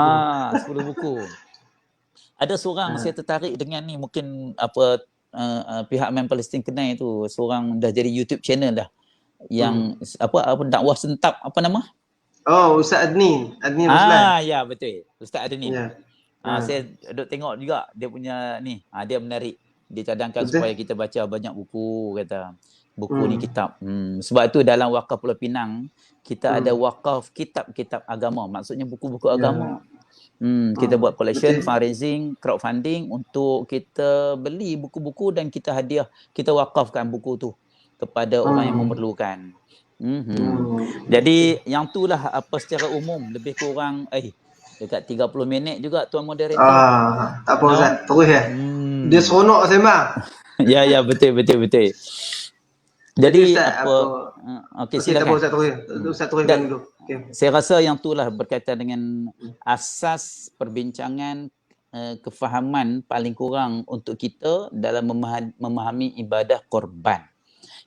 10 buku. Ada seorang saya tertarik dengan ni, mungkin pihak Man Palestin Kenai tu, seorang dah jadi YouTube channel dah. Yang apa dakwah sentap, apa nama? Ustaz Adni Ruslan. Ya betul. Ustaz Adni. Saya duk tengok juga dia punya ni. Dia menarik. Dia cadangkan supaya kita baca banyak buku, kata. Buku ni kitab. Sebab tu dalam Wakaf Pulau Pinang kita ada wakaf kitab-kitab agama. Maksudnya buku-buku agama. Kita buat collection, fundraising, crowdfunding untuk kita beli buku-buku dan kita hadiah, kita wakafkan buku tu kepada orang yang memerlukan. Jadi yang itulah secara umum, lebih kurang dekat 30 minit juga Tuan Moderator. Tak apa Ustaz, terus ya. Dia seronok sembang. Ya betul. Jadi silakan. Ustaz teruskan dulu. Saya rasa yang itulah berkaitan dengan asas perbincangan kefahaman paling kurang untuk kita dalam memahami ibadah korban.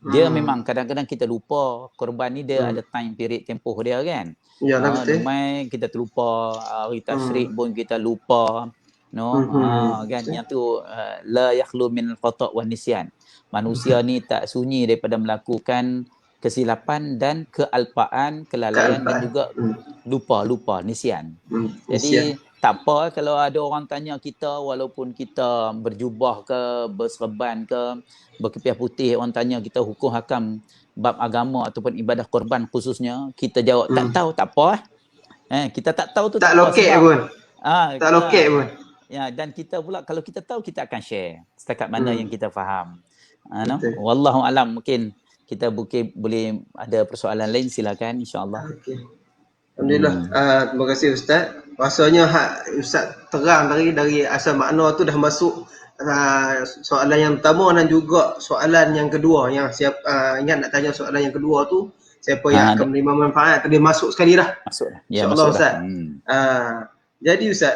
Dia memang kadang-kadang kita lupa korban ni dia ada time period tempoh dia kan. Ya, betul. Kita terlupa, hari tasyrik pun kita lupa. Kan yang tu la yakhlu min al-khata' wan nisyan. Manusia ni tak sunyi daripada melakukan kesilapan dan kealpaan, kelalaian dan juga lupa nisyan. Jadi tak apa kalau ada orang tanya kita, walaupun kita berjubah ke, berserban ke, berkepiah putih, orang tanya kita hukum hakam bab agama ataupun ibadah korban khususnya, kita jawab tak tahu, tak apa. Kita tak tahu tu tak lokek pun. Tak lokek pun. Ya, dan kita pula kalau kita tahu kita akan share setakat mana yang kita faham. Wallahu alam, mungkin kita boleh ada persoalan lain, silakan insya-Allah. Alhamdulillah. Terima kasih Ustaz. Rasanya Ustaz terang dari asal makna tu dah masuk soalan yang pertama dan juga soalan yang kedua. Yang siap ingat nak tanya soalan yang kedua tu, siapa yang akan menerima manfaat, dia masuk sekali dah. InsyaAllah Ustaz. Jadi Ustaz,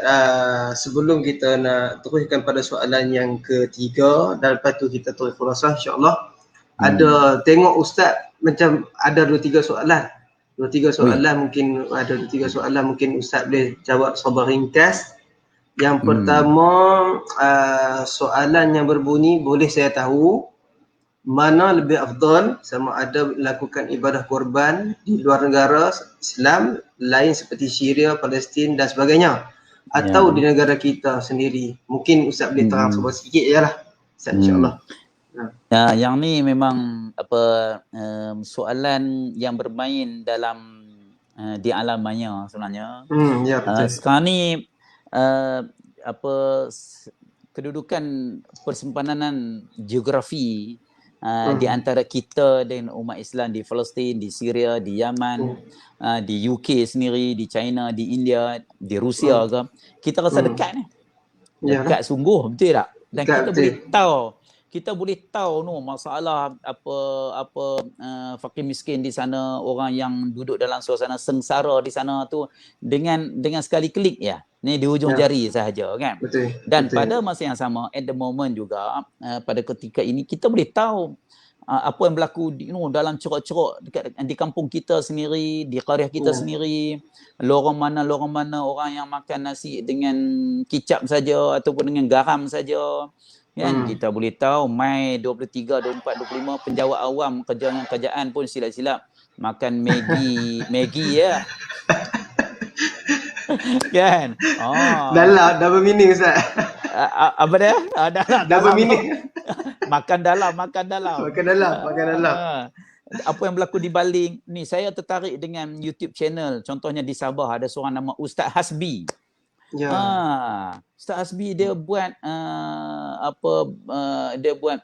sebelum kita nak teruskan pada soalan yang ketiga dan lepas tu kita terus khulasa insya-Allah. Ada tengok Ustaz macam ada 2-3 soalan Dua tiga Ui. soalan mungkin ada 2-3 soalan mungkin Ustaz boleh jawab secara ringkas. Yang Hmm. pertama, soalan yang berbunyi, boleh saya tahu mana lebih afdal sama ada lakukan ibadah korban di luar negara Islam lain seperti Syria, Palestin dan sebagainya, atau Ya. di negara kita sendiri? Mungkin Ustaz boleh terang Hmm. sebut sikit je lah Ustaz, Hmm. insyaAllah. Ya, yang ni memang apa soalan yang bermain dalam di alam maya sebenarnya. Ya betul. Sekarang ni apa kedudukan persempanan geografi di antara kita dan umat Islam di Palestin, di Syria, di Yaman, di UK sendiri, di China, di India, di Rusia ke, kita rasa dekat ni. Yalah, Dekat sungguh, betul tak? Dan dekat betul. kita boleh tahu no masalah fakir miskin di sana, orang yang duduk dalam suasana sengsara di sana tu dengan sekali klik ya. Ni di ujung Ya, jari sahaja kan. betul. Dan Betul. pada masa yang sama, at the moment juga pada ketika ini kita boleh tahu apa yang berlaku dalam ceruk-ceruk di kampung kita sendiri, di qaryah kita sendiri, lorong mana orang yang makan nasi dengan kicap saja ataupun dengan garam saja. Kan kita boleh tahu Mai 23, 24, 25 penjawat awam kerjaan pun silap-silap makan Maggi ya. Kan? Dah bermining Ustaz. Apa dia? Dah bermining. Makan dalam. Makan dalam. Apa yang berlaku di Baling ni, saya tertarik dengan YouTube channel, contohnya di Sabah ada seorang nama Ustaz Hasbi. Ya. Ustaz Hasbi dia buat dia buat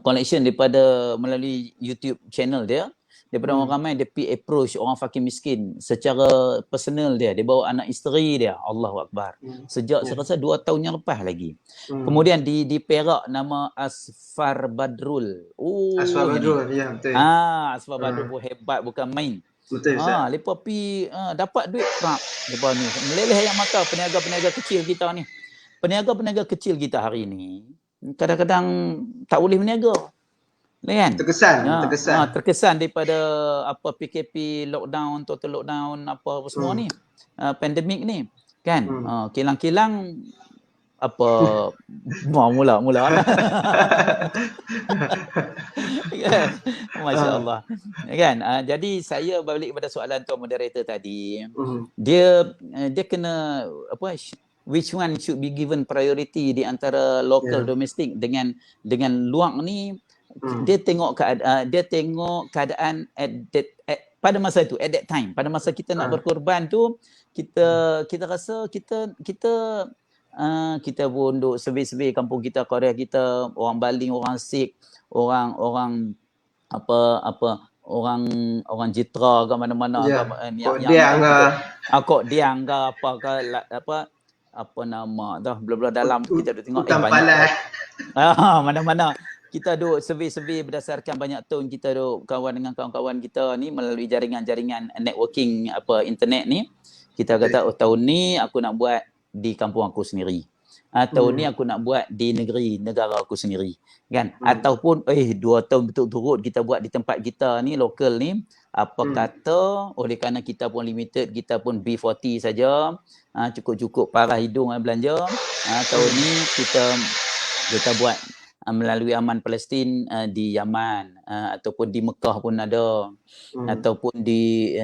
collection daripada melalui YouTube channel dia, daripada orang ramai dia pergi approach orang fakir miskin secara personal dia bawa anak isteri dia. Allahu Akbar. Sejak saya rasa 2 tahun yang lepas lagi. Kemudian di Perak nama Asfar Badrul. Asfar Badrul, ya betul. Asfar Badrul pun hebat, bukan main. Betul Ustaz. Lepas pi dapat duit tak lepas ni. Meleleh yang mata peniaga-peniaga kecil kita ni. Peniaga-peniaga kecil kita hari ni kadang-kadang tak boleh berniaga. Kan? Terkesan daripada apa PKP, lockdown, total lockdown, apa semua ni. Pandemik ni. Kan? Kilang-kilang apa mula kan? Masya-Allah. Kan? Jadi saya balik kepada soalan tuan moderator tadi. Dia kena apa, which one should be given priority di antara local domestic dengan luar ni. Dia tengok keadaan pada masa itu, at that time, pada masa kita nak berkorban tu, kita rasa kita pun duk survey kampung kita, Korea kita, orang Baling, orang Sikh, orang orang Jitra ke mana-mana Kok Diang ke apa nama dah bla-bla dalam kita duk tengok banyak mana-mana kita duk survey berdasarkan banyak tahun kita duk kawan dengan kawan-kawan kita ni melalui jaringan networking internet ni. Kita kata tahun ni aku nak buat di kampung aku sendiri. Tahun ni aku nak buat di negara aku sendiri. Kan? Ataupun 2 tahun betul-betul kita buat di tempat kita ni, lokal ni. Apa kata oleh kerana kita pun limited, kita pun B40 saja, cukup-cukup parah hidung belanja. Tahun ni kita buat melalui Aman Palestin di Yaman, ataupun di Mekah pun ada, ataupun di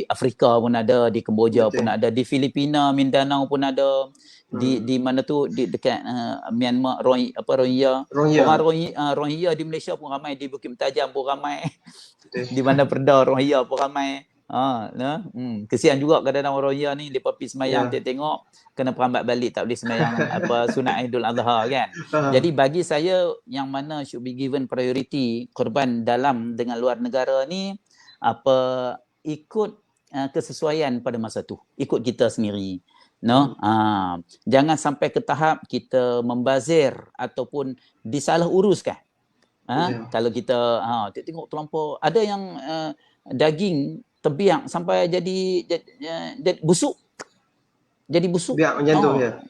Afrika pun ada, di Kemboja pun ada, di Filipina, Mindanao pun ada, di mana tu di dekat Myanmar, Rohingya. Orang Rohingya di Malaysia pun ramai, di Bukit Mentajam pun ramai. Di mana Perda Rohingya pun ramai. Kesian juga kadang-kadang orang Rohingya ni lepas pergi semayang tengok kena perambat balik, tak boleh semayang sunat Idul Adha kan. Jadi bagi saya yang mana should be given priority korban dalam dengan luar negara ni ikut kesesuaian pada masa tu, ikut kita sendiri. Jangan sampai ke tahap kita membazir ataupun disalah uruskan. Kalau kita tengok terlampau, ada yang daging terbiak sampai jadi busuk. jadi busuk. Biar macam tu ya.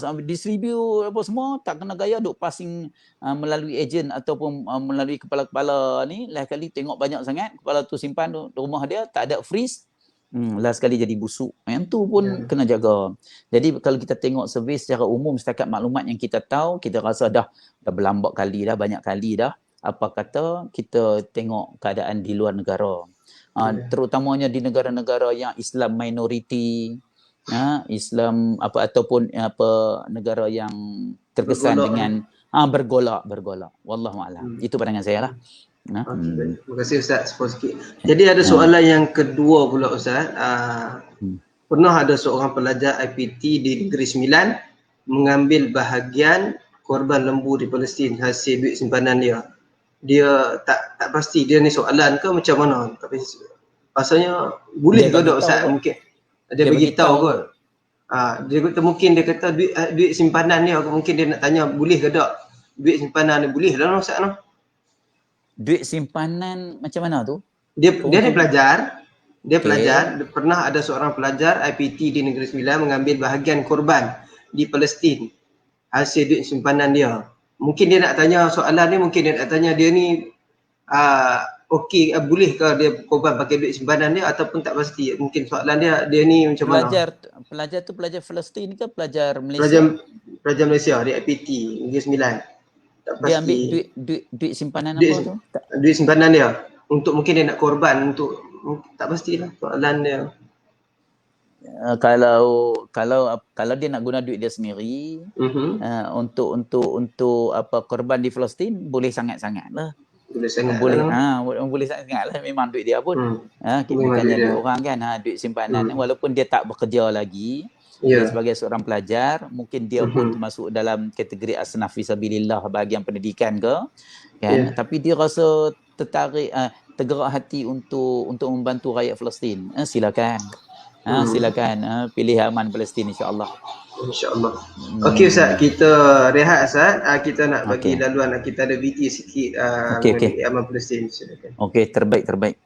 Sampai distribute apa semua tak kena gaya duk passing melalui ejen ataupun melalui kepala-kepala ni, last kali tengok banyak sangat, kepala tu simpan di rumah dia tak ada freeze. Last kali jadi busuk. Yang tu pun kena jaga. Jadi kalau kita tengok survey secara umum setakat maklumat yang kita tahu, kita rasa dah berlambak kali dah, banyak kali dah. Apa kata kita tengok keadaan di luar negara. Terutamanya di negara-negara yang Islam minoriti, Islam ataupun negara yang terkesan bergolak dengan bergolak. Wallahu a'lam. Itu pandangan saya lah. Terima kasih Ustaz, support sikit. Jadi ada soalan yang kedua pula Ustaz. Pernah ada seorang pelajar IPT di Negeri Sembilan mengambil bahagian korban lembu di Palestin hasil duit simpanan dia. Dia tak pasti dia ni soalan ke macam mana, tapi rasanya boleh ke tak Ustaz? Mungkin dia beritahu kot. Dia kata mungkin dia kata duit simpanan ni, mungkin dia nak tanya boleh ke tak duit simpanan ni, boleh lah Ustaz no? Duit simpanan macam mana tu? Dia ni pelajar. Dia pelajar, pernah ada seorang pelajar IPT di Negeri Sembilan mengambil bahagian korban di Palestin hasil duit simpanan dia. Mungkin dia nak tanya soalan ni, mungkin dia nak tanya dia ni okey, boleh ke dia korban pakai duit simpanan dia ataupun tak pasti. Mungkin soalan dia ni macam mana? Pelajar tu pelajar Palestin ke pelajar Malaysia? Pelajar Malaysia di IPT Negeri Sembilan. Tak pasti. Dia ambil duit simpanan apa tu? Duit simpanan dia untuk mungkin dia nak korban untuk, tak pastilah soalan dia. Kalau dia nak guna duit dia sendiri untuk korban di Palestin, boleh sangat-sangat lah. Boleh sangat-sangat lah, memang duit dia pun. Kita bukannya duit orang kan, duit simpanan walaupun dia tak bekerja lagi. Dia sebagai seorang pelajar, mungkin dia pun masuk dalam kategori asnaf fisabilillah bahagian pendidikan ke kan, tapi dia rasa tergerak hati untuk membantu rakyat Palestin. Silakan. Silakan pilih aman Palestin insya-Allah. InsyaAllah. Okey Ustaz, kita rehat Ustaz. Kita nak bagi laluan, kita ada VT sikit mengenai aman Palestin. Okey, terbaik.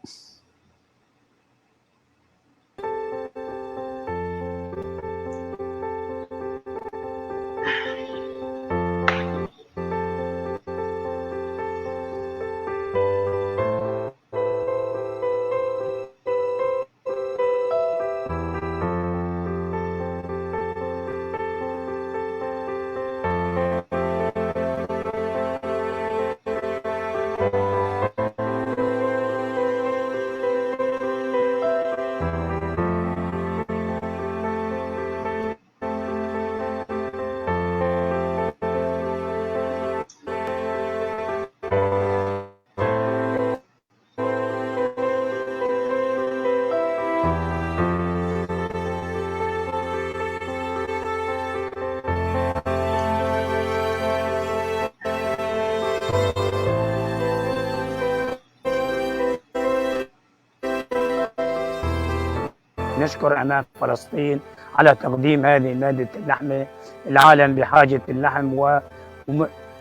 نشكر أمام فلسطين على تقديم هذه مادة اللحمة. العالم بحاجة اللحم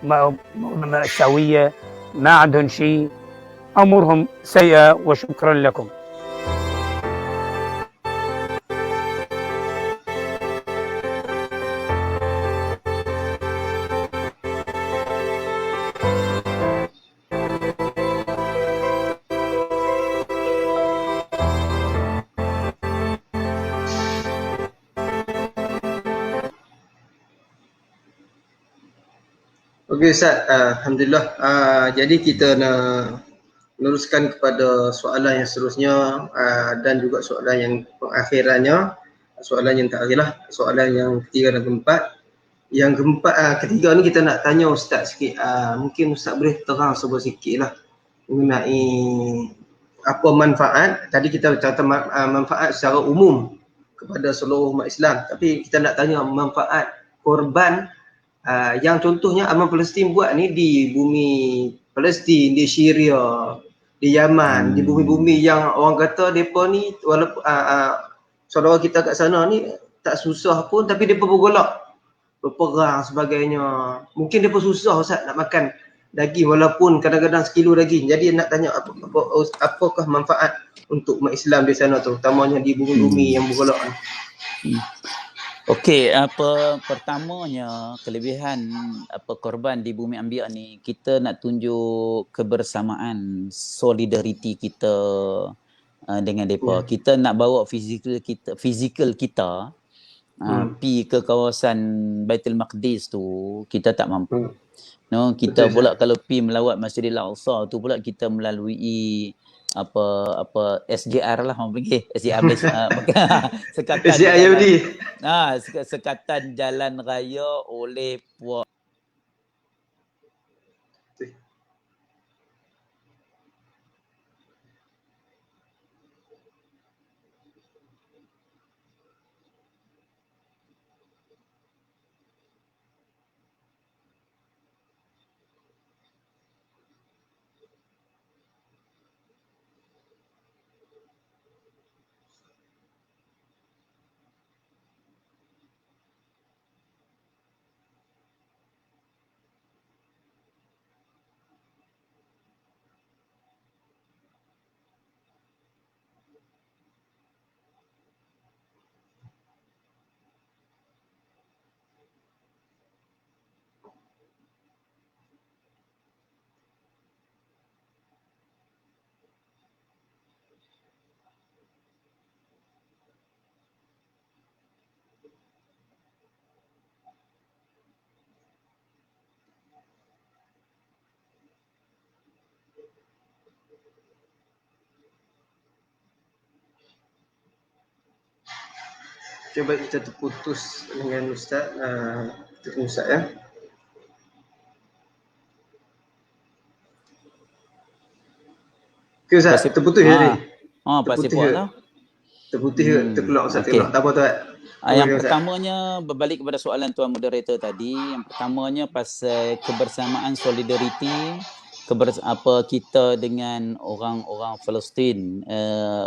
ومأساوية، ما عندهم شيء، أمورهم سيئة. وشكرا لكم. Okey Ustaz, Alhamdulillah. Jadi kita nak meneruskan kepada soalan yang seterusnya dan juga soalan yang pengakhirannya. Soalan yang terakhirlah, soalan yang ketiga dan keempat. Yang keempat, ketiga ni kita nak tanya Ustaz sikit. Mungkin Ustaz boleh terang sebuah sikit lah mengenai apa manfaat. Tadi kita bercakap manfaat secara umum kepada seluruh umat Islam. Tapi kita nak tanya manfaat korban yang contohnya Aman Palestin buat ni di bumi Palestin, di Syria, di Yaman, di bumi-bumi yang orang kata mereka ni walaupun saudara kita kat sana ni tak susah pun, tapi mereka bergolak, berperang sebagainya. Mungkin mereka susah Ustaz nak makan daging walaupun kadang-kadang sekilo daging. Jadi nak tanya apakah manfaat untuk umat Islam di sana, terutamanya di bumi-bumi yang bergolak ni? Okey, pertamanya kelebihan korban di Bumi Anbiya ni, kita nak tunjuk kebersamaan, solidariti kita dengan depa. Kita nak bawa fizikal kita pi ke kawasan Baitul Maqdis tu, kita tak mampu. No, kita Betul, pula kalau pi melawat Masjidil Aqsa tu pula kita melalui SJR lah, orang panggil SJR Malaysia, sekatan SJR jalan, Yahudi. sekatan jalan raya oleh puak Coba kita terputus dengan Ustaz. Terputus Ustaz ya. Okay Ustaz, terputus je tadi. pasal puak tu. Terputus ke? Terkeluar Ustaz, Okey. terkeluar. Tak apa Tuan. Yang pertamanya, berbalik kepada soalan Tuan Moderator tadi, yang pertamanya pasal kebersamaan, solidariti, kita dengan orang-orang Palestin,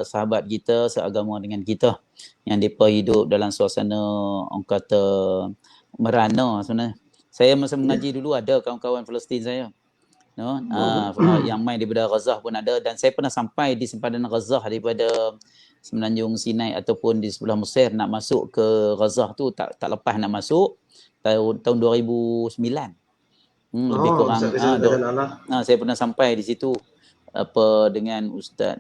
sahabat kita, seagama dengan kita, yang mereka hidup dalam suasana, orang kata, merana sebenarnya. Saya masa mengaji dulu ada kawan-kawan Palestin saya. No? Yang main daripada Gaza pun ada, dan saya pernah sampai di sempadan Gaza daripada Semenanjung Sinai ataupun di sebelah Mesir. Nak masuk ke Gaza tu tak lepas nak masuk tahun 2009. Lebih kurang saya pernah sampai di situ dengan Ustaz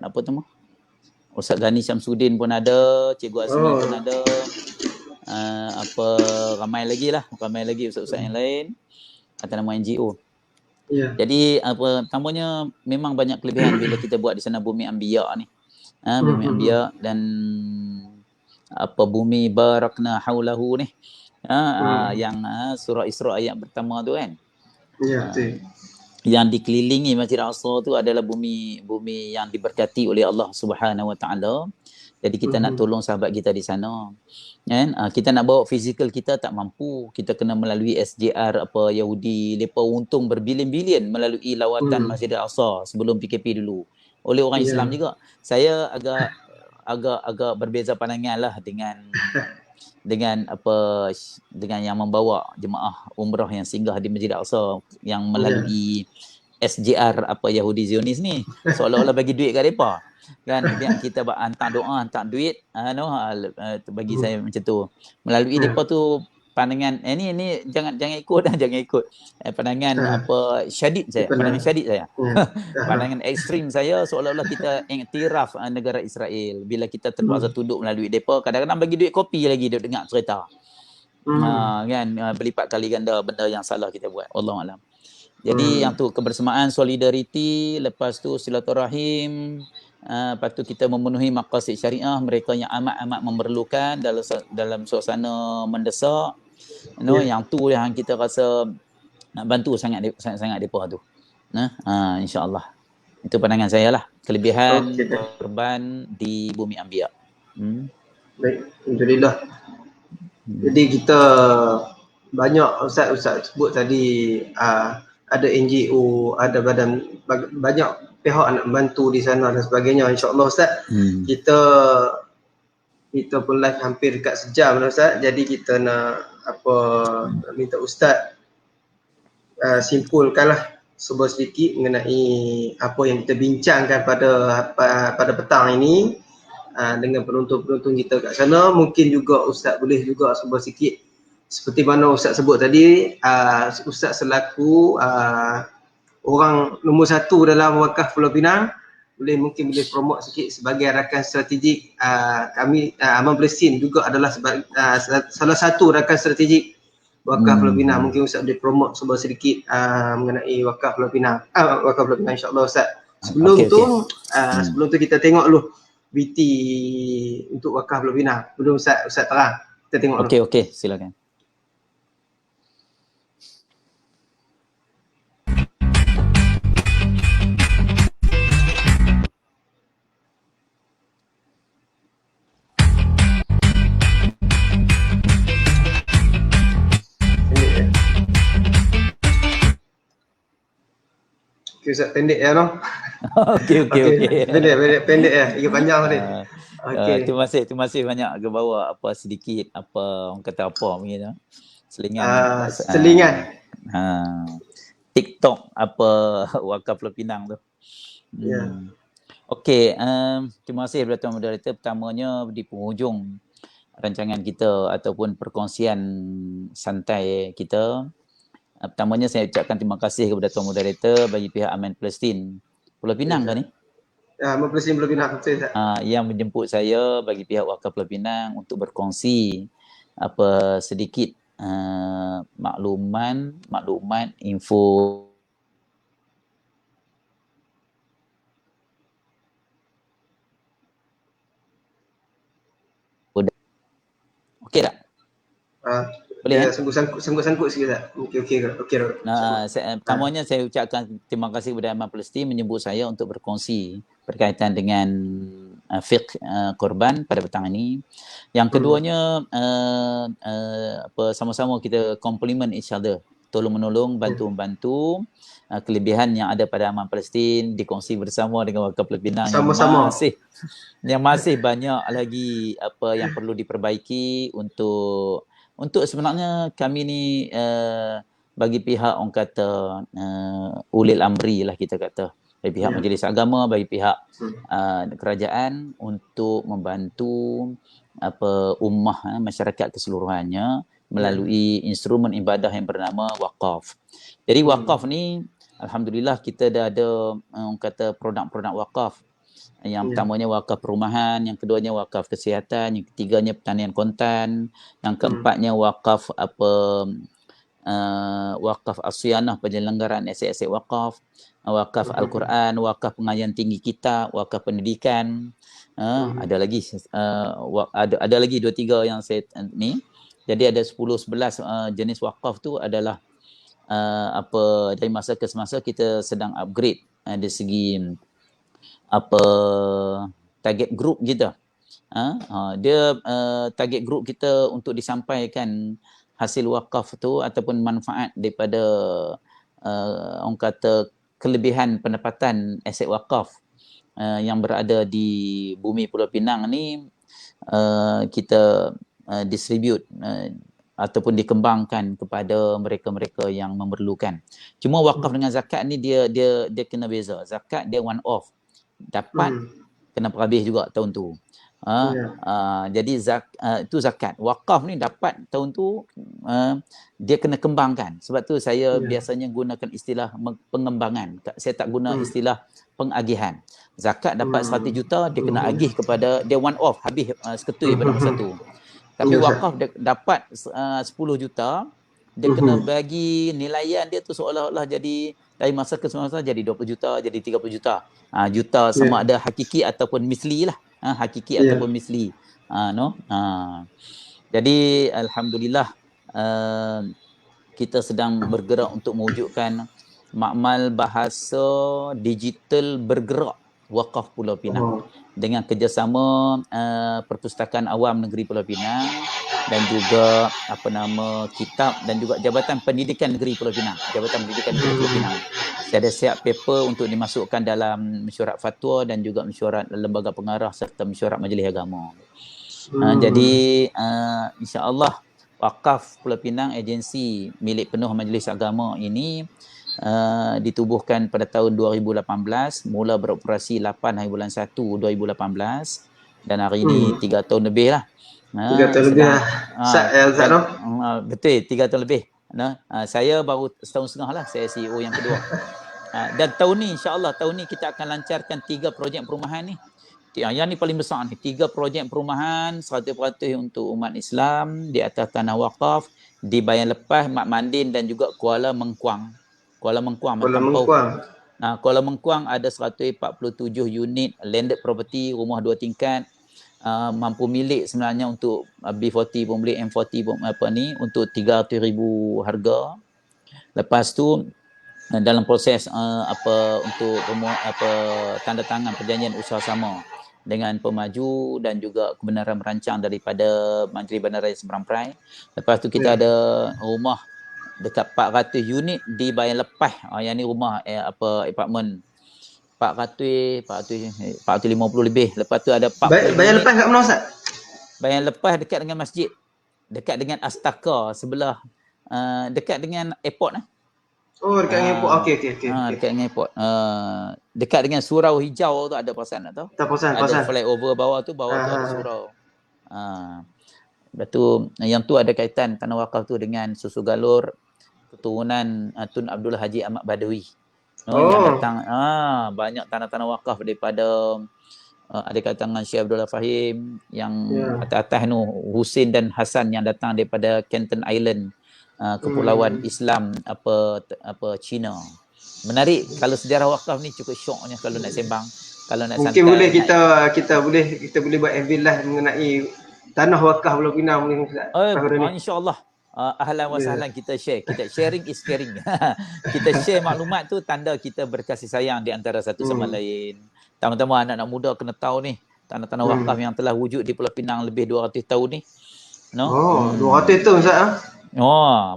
Ustaz Ghani Syamsuddin pun ada, Cikgu Azmi pun ada, ramai lagi ustaz-ustaz yang lain atas nama NGO. Jadi pertamanya memang banyak kelebihan bila kita buat di sana Bumi Anbiya ni. Bumi Anbiya dan bumi barakna haulahu ni. Yang surah Isra ayat pertama tu kan. Ya, betul. Yang dikelilingi Masjid Al-Aqsa tu adalah bumi yang diberkati oleh Allah Subhanahu Wa Taala. Jadi kita nak tolong sahabat kita di sana. Kan? Kita nak bawa fizikal kita tak mampu. Kita kena melalui SJR Yahudi. Mereka untung berbilion-bilion melalui lawatan Masjid Al-Aqsa sebelum PKP dulu. Oleh orang Islam juga. Saya agak berbeza pandangan lah dengan yang membawa jemaah umrah yang singgah di Masjid Al-Aqsa yang melalui SJR Yahudi Zionis ni, seolah-olah bagi duit kat depa kan. Biar kita hantar doa, hantar duit, bagi saya macam tu. Melalui depa tu pandangan ni jangan ikut pandangan syadid saya. Pandangan ekstrim saya, seolah-olah kita iktiraf negara Israel bila kita terpaksa tunduk melalui depa. Kadang-kadang bagi duit kopi lagi dia dengar cerita. Kan berlipat kali ganda benda yang salah kita buat. Wallahu alam. Jadi yang tu kebersamaan, solidariti, lepas tu silaturahim, lepas tu kita memenuhi maqasid syariah mereka yang amat-amat memerlukan dalam suasana mendesak. Yang tu yang kita rasa nak bantu sangat depa tu. InsyaAllah. Itu pandangan saya lah. Kelebihan korban di Bumi Anbiya. Baik, alhamdulillah. Jadi kita banyak Ustaz sebut tadi, ada NGO, ada banyak pihak nak bantu di sana dan sebagainya. InsyaAllah Ustaz, kita pun live hampir dekat sejam Ustaz. Jadi kita nak minta Ustaz simpulkanlah sebuah sedikit mengenai apa yang kita bincangkan pada petang ini. dengan penonton-penonton kita kat sana. Mungkin juga Ustaz boleh juga sebut sikit seperti mana Ustaz sebut tadi, Ustaz selaku orang nombor satu dalam Wakaf Pulau Pinang, mungkin boleh promote sikit sebagai rakan strategik kami. Aman Palestin juga adalah salah satu rakan strategik Wakaf Pulau Pinang. Mungkin Ustaz boleh promote sedikit mengenai Wakaf Pulau Pinang. Wakaf Pulau Pinang, insya-Allah Ustaz. Sebelum tu kita tengok dulu BT untuk Wakaf Pulau Pinang. Belum Ustaz terang. Kita tengok dulu. Okey, silakan. Ustaz pendek ya noh. Okey. Pendek ya. Ia panjang tadi. Okey. Terima kasih banyak ke bawah sedikit orang kata mungkin selingan. TikTok Wakaf Pulau Pinang tu. Ya. Okey, terima kasih kepada Tuan Moderator. Pertamanya di penghujung rancangan kita ataupun perkongsian santai kita, pertamanya saya ucapkan terima kasih kepada Tuan Moderator bagi pihak Aman Palestin Pulau Pinang kan ni? Aman Palestin Pulau Pinang, betul tak? Yang menjemput saya bagi pihak Wakaf Pulau Pinang untuk berkongsi sedikit maklumat, info okey tak? Boleh ya, sangkut-sangkut sikit tak? Okey. Pertamanya saya ucapkan terima kasih kepada Aman Palestin menyebut saya untuk berkongsi berkaitan dengan fiqh korban pada petang ini. Yang keduanya sama-sama kita compliment each other, tolong-menolong, bantu-membantu kelebihan yang ada pada Aman Palestin dikongsi bersama dengan Wakaf Pulau Pinang yang masih banyak lagi yang perlu diperbaiki untuk sebenarnya kami ni bagi pihak orang kata ulil amri lah kita kata, bagi pihak majlis agama, bagi pihak kerajaan untuk membantu ummah masyarakat keseluruhannya melalui instrumen ibadah yang bernama wakaf. Jadi wakaf ni alhamdulillah kita dah ada orang kata produk-produk wakaf. Yang pertamanya wakaf perumahan, yang keduanya wakaf kesihatan, yang ketiganya pertanian kontan, yang keempatnya wakaf wakaf asyianah penyelenggaraan aset-aset wakaf, wakaf Al-Quran, wakaf pengajian tinggi kitab, wakaf pendidikan. Ada lagi 2-3 yang saya ni. Jadi ada 10-11 jenis wakaf tu adalah dari masa ke semasa kita sedang upgrade dari segi target group kita. Dia target group kita untuk disampaikan hasil wakaf tu ataupun manfaat daripada orang kata kelebihan pendapatan aset wakaf yang berada di bumi Pulau Pinang ni, kita distribute ataupun dikembangkan kepada mereka-mereka yang memerlukan. Cuma wakaf dengan zakat ni dia kena beza. Zakat dia one off, dapat kena habis juga tahun tu. Jadi itu zakat. Wakaf ni dapat tahun tu, dia kena kembangkan. Sebab tu saya biasanya gunakan istilah pengembangan. Saya tak guna istilah pengagihan. Zakat dapat 100 juta, dia kena agih kepada, dia one off, habis seketui pada masa tu. Tapi wakaf dia dapat 10 juta, dia kena bagi nilaian dia tu seolah-olah jadi dari masa ke semasa jadi 20 juta, jadi 30 juta. Juta sama ada hakiki ataupun misli lah. Hakiki ataupun misli. Jadi alhamdulillah kita sedang bergerak untuk mewujudkan makmal bahasa digital bergerak Wakaf Pulau Pinang dengan kerjasama Perpustakaan Awam Negeri Pulau Pinang dan juga kitab dan juga Jabatan Pendidikan Negeri Pulau Pinang. Jabatan Pendidikan Negeri Pulau Pinang. Saya ada siap paper untuk dimasukkan dalam mesyuarat fatwa dan juga mesyuarat lembaga pengarah serta mesyuarat majlis agama. Jadi insya-Allah Wakaf Pulau Pinang, agensi milik penuh majlis agama ini ditubuhkan pada tahun 2018, mula beroperasi 8 hari bulan 1 2018 dan hari ini 3 tahun lebih lah. 3 tahun lebih lah. Ustaz ya Ustaz no? Betul, 3 tahun lebih. Saya baru setahun setengah lah, saya CEO yang kedua. Dan tahun ni insya-Allah tahun ni kita akan lancarkan 3 projek perumahan ni. Yang ni paling besar ni, 3 projek perumahan 100% untuk umat Islam di atas tanah wakaf di Bayan Lepas, Mat Mandin dan juga Kuala Mengkuang. Kuala Mengkuang. Kuala Mengkuang ada 147 unit landed property, rumah 2 tingkat. Mampu milik sebenarnya untuk B40 pun boleh, M40 pun untuk 300,000 harga. Lepas tu dalam proses untuk tanda tangan perjanjian usaha sama dengan pemaju dan juga kebenaran merancang daripada Menteri Bandaraya Seberang Perai. Lepas tu kita ada rumah dekat 400 unit di Bayan Lepas. Yang ni rumah apartmen 450 lebih. Lepas tu ada 40 Bayan Lepas kat mana Ustaz? Bayan Lepas dekat dengan masjid. Dekat dengan Astaka sebelah dekat dengan airport . Oh, dekat dengan airport. Okey. Dekat dengan airport. Dekat dengan surau hijau tu ada perasan tak tahu? Tak perasan. Ada flyover bawah tu ada surau. Lepas tu yang tu ada kaitan tanah wakaf tu dengan susu galur keturunan Tun Abdullah Haji Ahmad Badawi. Yang datang banyak tanah-tanah wakaf daripada ada kaitan dengan Syekh Abdullah Fahim yang atas-atas tu, Husin dan Hasan yang datang daripada Canton Island, kepulauan Islam Cina. Menarik kalau sejarah wakaf ni cukup syoknya kalau nak sembang, kalau nak mungkin santai. Boleh kita boleh buat FB live mengenai tanah wakaf Pulau Pinang ni Ustaz. Insya-Allah. Ahlan wa sahlan, kita sharing is caring. Kita share maklumat tu tanda kita berkasih sayang di antara satu sama lain. Tama-tama anak-anak muda kena tahu ni tanah-tanah wakaf yang telah wujud di Pulau Pinang lebih 200 tahun ni. 200 tahun Ustaz.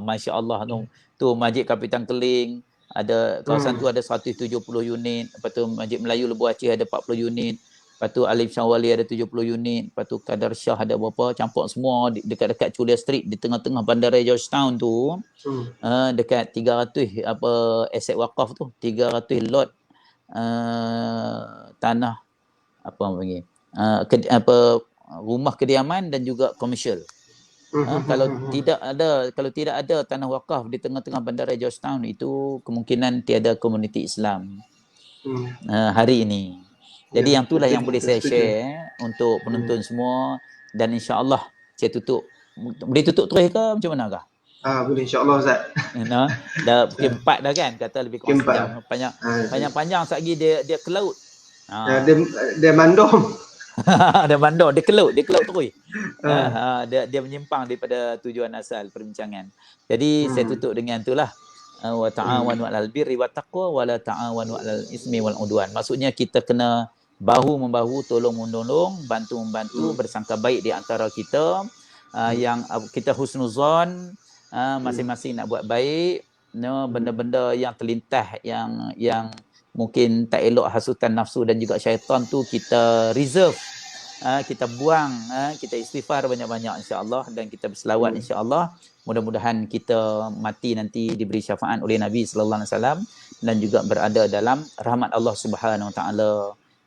Masya-Allah tu Masjid Kapitan Keling, ada kawasan tu ada 170 unit. Lepas tu Masjid Melayu Lebuh Aceh ada 40 unit. Lepas tu Alim Shah Wali ada 70 unit. Lepas tu Kadar Shah ada berapa, campur semua dekat-dekat Chulia Street di tengah-tengah Bandaraya Georgetown tu. Dekat 300 aset wakaf tu, 300 lot tanah rumah kediaman dan juga komersial. Kalau tidak ada tanah wakaf di tengah-tengah Bandaraya Georgetown itu kemungkinan tiada komuniti Islam hari ini. Jadi yang itulah yang boleh saya share untuk penonton semua, dan insya-Allah saya tutup. Boleh tutup terus ke macam mana kah? Boleh insya-Allah Ustaz. Dah pukul 4 dah kan, kata lebih kurang sejam. Panjang sekali dia ke laut. Dia mandom. Dia bandar, dia kelut terus. Dia menyimpang daripada tujuan asal perbincangan. Jadi saya tutup dengan itulah. Wa ta'awanu 'alal birri wat taqwa wa la ta'awanu 'alal ismi wal 'udwan. Maksudnya kita kena bahu-membahu, tolong-menolong, bantu-membantu, bersangka baik di antara kita. Yang kita husnuzon, masing-masing nak buat baik. Benda-benda yang terlintas yang mungkin tak elok hasutan nafsu dan juga syaitan tu kita reserve, kita buang, kita istighfar banyak-banyak insya-Allah, dan kita berselawat insya-Allah. Mudah-mudahan kita mati nanti diberi syafaat oleh Nabi sallallahu alaihi wasallam dan juga berada dalam rahmat Allah Subhanahu wa taala,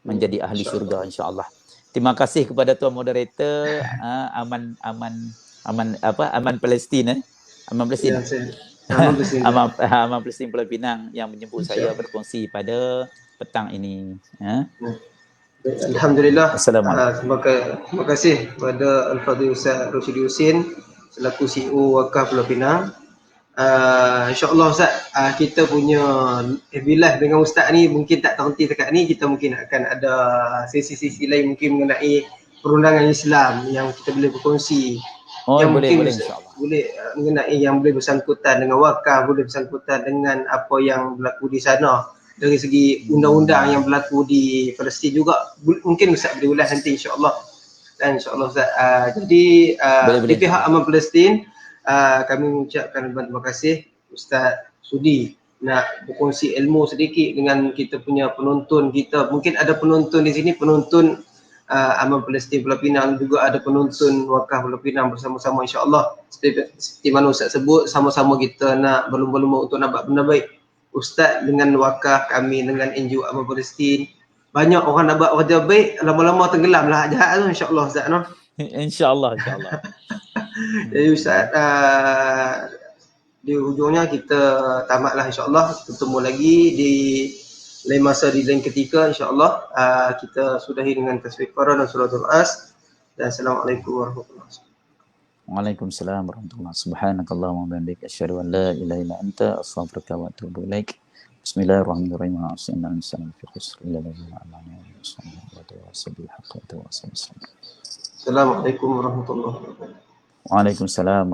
menjadi ahli syurga insya-Allah. Terima kasih kepada tuan moderator, Aman Palestin, Aman Palestin. Aman Palestin Pulau Pinang yang menjemput saya berkongsi pada petang ini. Alhamdulillah. Terima kasih kepada Al-Fadhil Ustaz Rosyidi Husin selaku CEO Wakaf Pulau Pinang. InsyaAllah Ustaz, kita punya FB Live dengan Ustaz ni mungkin tak terhenti dekat ni. Kita mungkin akan ada sesi-sesi lain mungkin mengenai perundangan Islam yang kita boleh berkongsi. Yang boleh insyaAllah. Boleh mengenai yang boleh bersangkutan dengan wakaf, boleh bersangkutan dengan apa yang berlaku di sana. Dari segi undang-undang yang berlaku di Palestin juga mungkin Ustaz boleh ulas nanti insyaAllah. Dan insyaAllah Ustaz, jadi di pihak Aman Palestin, kami mengucapkan terima kasih Ustaz Sudi nak berkongsi ilmu sedikit dengan kita punya penonton kita. Mungkin ada penonton di sini, penonton Aman Palestin Pulau Pinang, juga ada penonton Wakaf Pulau Pinang bersama-sama insya-Allah. Seperti mana Ustaz sebut, sama-sama kita nak berlumba-lumba untuk nak buat benda baik. Ustaz dengan Wakaf, kami dengan NGO Aman Palestin banyak orang nak buat kerja baik, lama-lama tenggelam lah jahat tu, insya-Allah Ustaz no. InsyaAllah, insyaAllah. Jadi Ustaz, di hujungnya kita tamatlah insya-Allah, bertemu lagi di lain masa di lain ketika insya-Allah. Kita sudahi dengan tasbih Quran dan suratul As. Dan Assalamualaikum warahmatullahi wabarakatuh. Waalaikumsalam warahmatullahi wabarakatuh. Subhanakallahumma wa bihamdika asyhadu an la ilaha illa anta astaghfiruka wa atubu ilaik. Bismillahirrahmanirrahim. Assalamualaikum warahmatullahi wabarakatuh. Assalamualaikum warahmatullahi wabarakatuh. Waalaikumsalam.